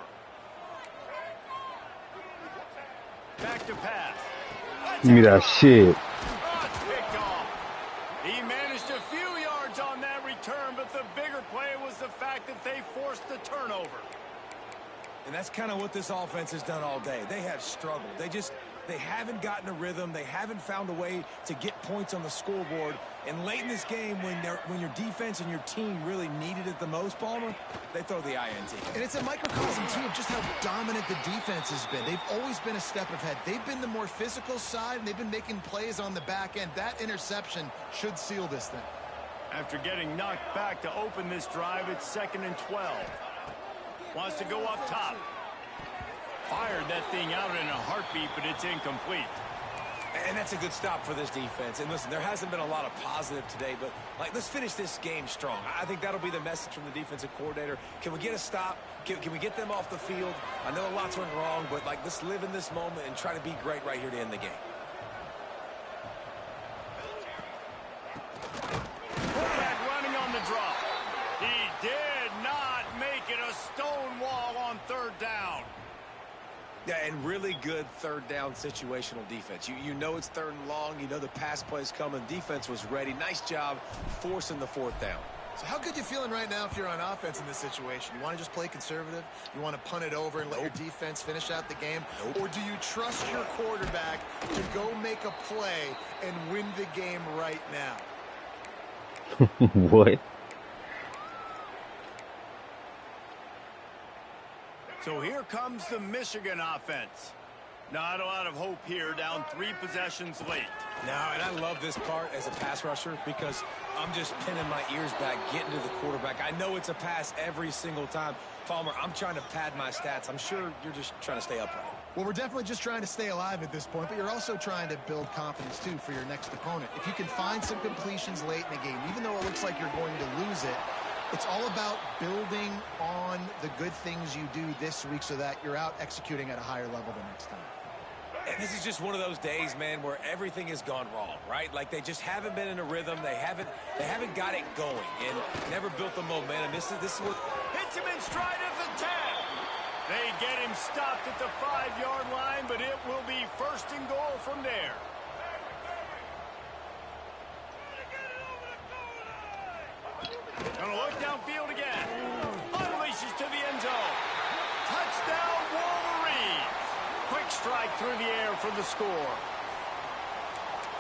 Back to pass. Give me that shit. Oh, it's picked off. He managed a few yards on that return, but the bigger play was the fact that they forced the turnover. And that's kind of what this offense has done all day. They have struggled. They haven't gotten a rhythm. They haven't found a way to get points on the scoreboard. And late in this game, when your defense and your team really needed it the most, Palmer, they throw the INT. And it's a microcosm, too, of just how dominant the defense has been. They've always been a step ahead. They've been the more physical side, and they've been making plays on the back end. That interception should seal this thing. After getting knocked back to open this drive, it's 2nd and 12. Wants to go up top. Fired that thing out in a heartbeat, but it's incomplete. And that's a good stop for this defense. And listen, there hasn't been a lot of positive today, but let's finish this game strong. I think that'll be the message from the defensive coordinator. Can we get a stop? Can we get them off the field? I know lots went wrong, but let's live in this moment and try to be great right here to end the game. Quarterback running on the draw. He did not make it a stone wall on 3rd down. Yeah, and really good 3rd down situational defense. You know it's 3rd and long. You know the pass play's coming. Defense was ready. Nice job forcing the 4th down. So how good you feeling right now if you're on offense in this situation? You want to just play conservative? You want to punt it over and let your defense finish out the game? Or do you trust your quarterback to go make a play and win the game right now? What? So here comes the Michigan offense. Not a lot of hope here, down 3 possessions late. No, and I love this part as a pass rusher because I'm just pinning my ears back, getting to the quarterback. I know it's a pass every single time. Palmer, I'm trying to pad my stats. I'm sure you're just trying to stay upright. Well, we're definitely just trying to stay alive at this point, but you're also trying to build confidence, too, for your next opponent. If you can find some completions late in the game, even though it looks like you're going to lose it, it's all about building on the good things you do this week so that you're out executing at a higher level the next time. And this is just one of those days, man, where everything has gone wrong, right? Like they just haven't been in a rhythm. They haven't got it going and never built the momentum. This is what hits him in stride at the 10. They get him stopped at the 5-yard line, but it will be 1st and goal from there. Gonna look downfield again. Unleashes to the end zone. Touchdown, Wolverines. Quick strike through the air for the score.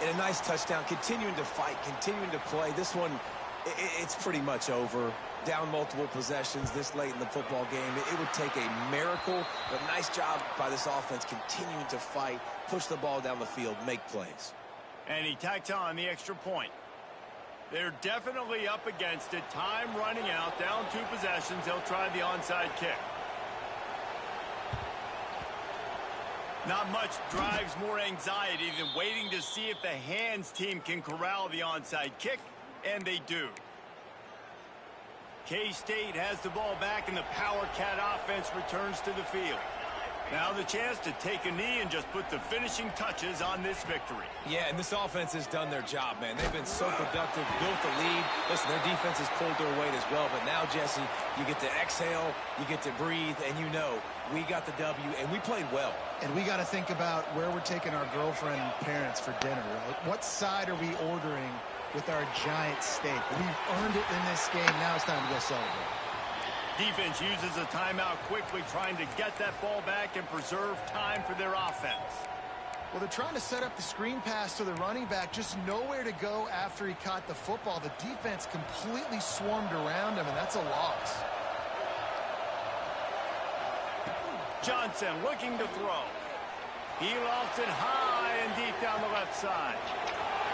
And a nice touchdown, continuing to fight, continuing to play. This one, it's pretty much over. Down multiple possessions this late in the football game. It would take a miracle, but nice job by this offense continuing to fight, push the ball down the field, make plays. And he tacks on the extra point. They're definitely up against it. Time running out, down 2 possessions. They'll try the onside kick. Not much drives more anxiety than waiting to see if the hands team can corral the onside kick, and they do. K-State has the ball back, and the Power Cat offense returns to the field. Now the chance to take a knee and just put the finishing touches on this victory. Yeah, and this offense has done their job, man. They've been so productive, built the lead. Listen, their defense has pulled their weight as well. But now, Jesse, you get to exhale, you get to breathe, and you know we got the W, and we played well. And we got to think about where we're taking our girlfriend and parents for dinner, right? What side are we ordering with our giant steak? We've earned it in this game. Now it's time to go celebrate. Defense uses a timeout quickly, trying to get that ball back and preserve time for their offense. Well, they're trying to set up the screen pass to the running back, just nowhere to go after he caught the football. The defense completely swarmed around him, and that's a loss. Johnson looking to throw. He lofts it high and deep down the left side.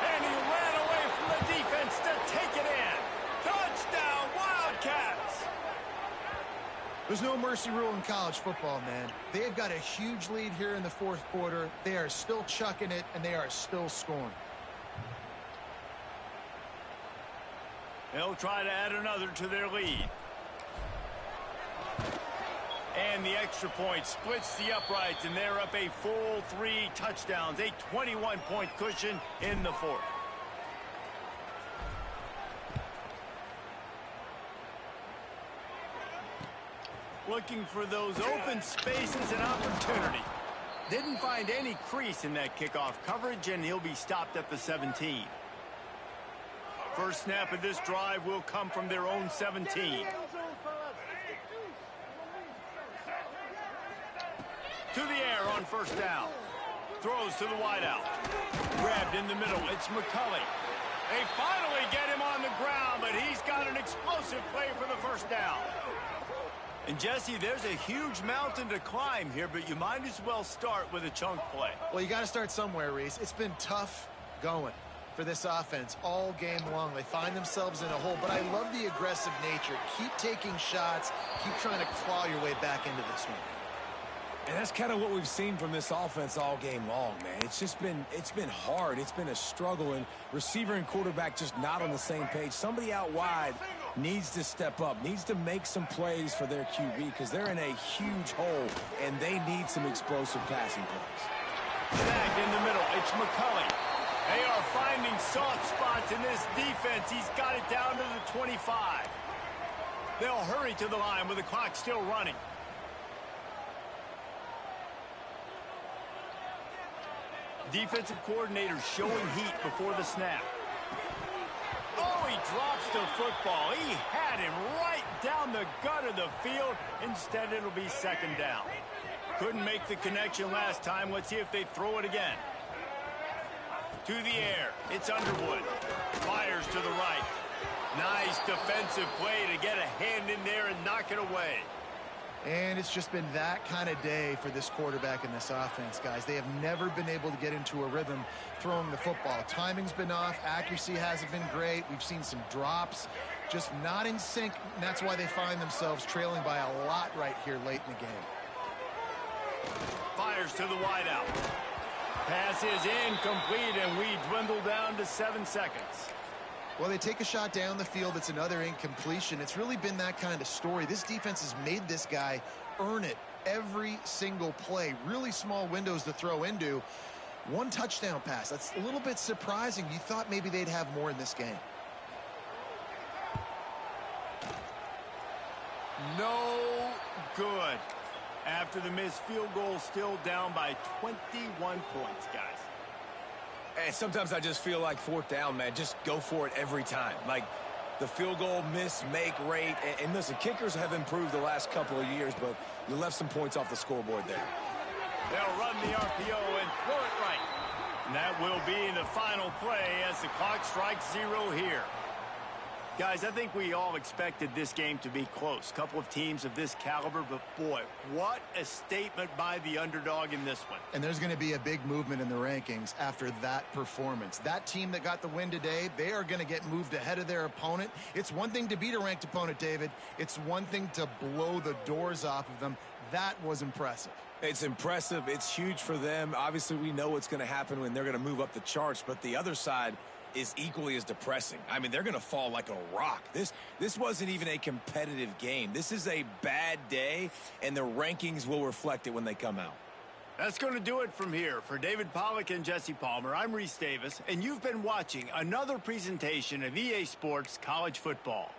And he ran away from the defense to take it in. Touchdown, Wildcats! There's no mercy rule in college football, man. They've got a huge lead here in the fourth quarter. They are still chucking it, and they are still scoring. They'll try to add another to their lead. And the extra point splits the uprights, and they're up a full 3 touchdowns, a 21-point cushion in the fourth. Looking for those open spaces and opportunity. Didn't find any crease in that kickoff coverage, and he'll be stopped at the 17. First snap of this drive will come from their own 17. To the air on first down. Throws to the wideout. Grabbed in the middle. It's McCulley. They finally get him on the ground, but he's got an explosive play for the first down. And, Jesse, there's a huge mountain to climb here, but you might as well start with a chunk play. Well, you got to start somewhere, Reese. It's been tough going for this offense all game long. They find themselves in a hole, but I love the aggressive nature. Keep taking shots. Keep trying to claw your way back into this one. And that's kind of what we've seen from this offense all game long, man. It's been hard. It's been a struggle, and receiver and quarterback just not on the same page. Somebody out wide needs to step up, needs to make some plays for their QB because they're in a huge hole, and they need some explosive passing plays. Snagged in the middle. It's McCulley. They are finding soft spots in this defense. He's got it down to the 25. They'll hurry to the line with the clock still running. Defensive coordinator showing heat before the snap. Oh, he drops the football. He had him right down the gut of the field. Instead, it'll be second down. Couldn't make the connection last time. Let's see if they throw it again. To the air. It's Underwood. Fires to the right. Nice defensive play to get a hand in there and knock it away. And it's just been that kind of day for this quarterback and this offense, guys. They have never been able to get into a rhythm throwing the football. Timing's been off. Accuracy hasn't been great. We've seen some drops, just not in sync. And that's why they find themselves trailing by a lot right here late in the game. Fires to the wideout. Pass is incomplete, and we dwindle down to 7 seconds. Well, they take a shot down the field. It's another incompletion. It's really been that kind of story. This defense has made this guy earn it every single play. Really small windows to throw into. 1 touchdown pass. That's a little bit surprising. You thought maybe they'd have more in this game. No good. After the missed field goal, still down by 21 points, guys. And sometimes I just feel like fourth down, man, just go for it every time. Like the field goal miss, make rate. And listen, kickers have improved the last couple of years, but you left some points off the scoreboard there. They'll run the RPO and throw it right. And that will be the final play as the clock strikes 0 here. Guys, I think we all expected this game to be close. Couple of teams of this caliber, but boy, what a statement by the underdog in this one. And there's going to be a big movement in the rankings after that performance. That team that got the win today, they are going to get moved ahead of their opponent. It's one thing to beat a ranked opponent, David. It's one thing to blow the doors off of them. That was impressive. It's impressive. It's huge for them. Obviously, we know what's going to happen when they're going to move up the charts, but the other side is equally as depressing. I mean, they're going to fall like a rock. This wasn't even a competitive game. This is a bad day, and the rankings will reflect it when they come out. That's going to do it from here. For David Pollack and Jesse Palmer, I'm Reese Davis, and you've been watching another presentation of EA Sports College Football.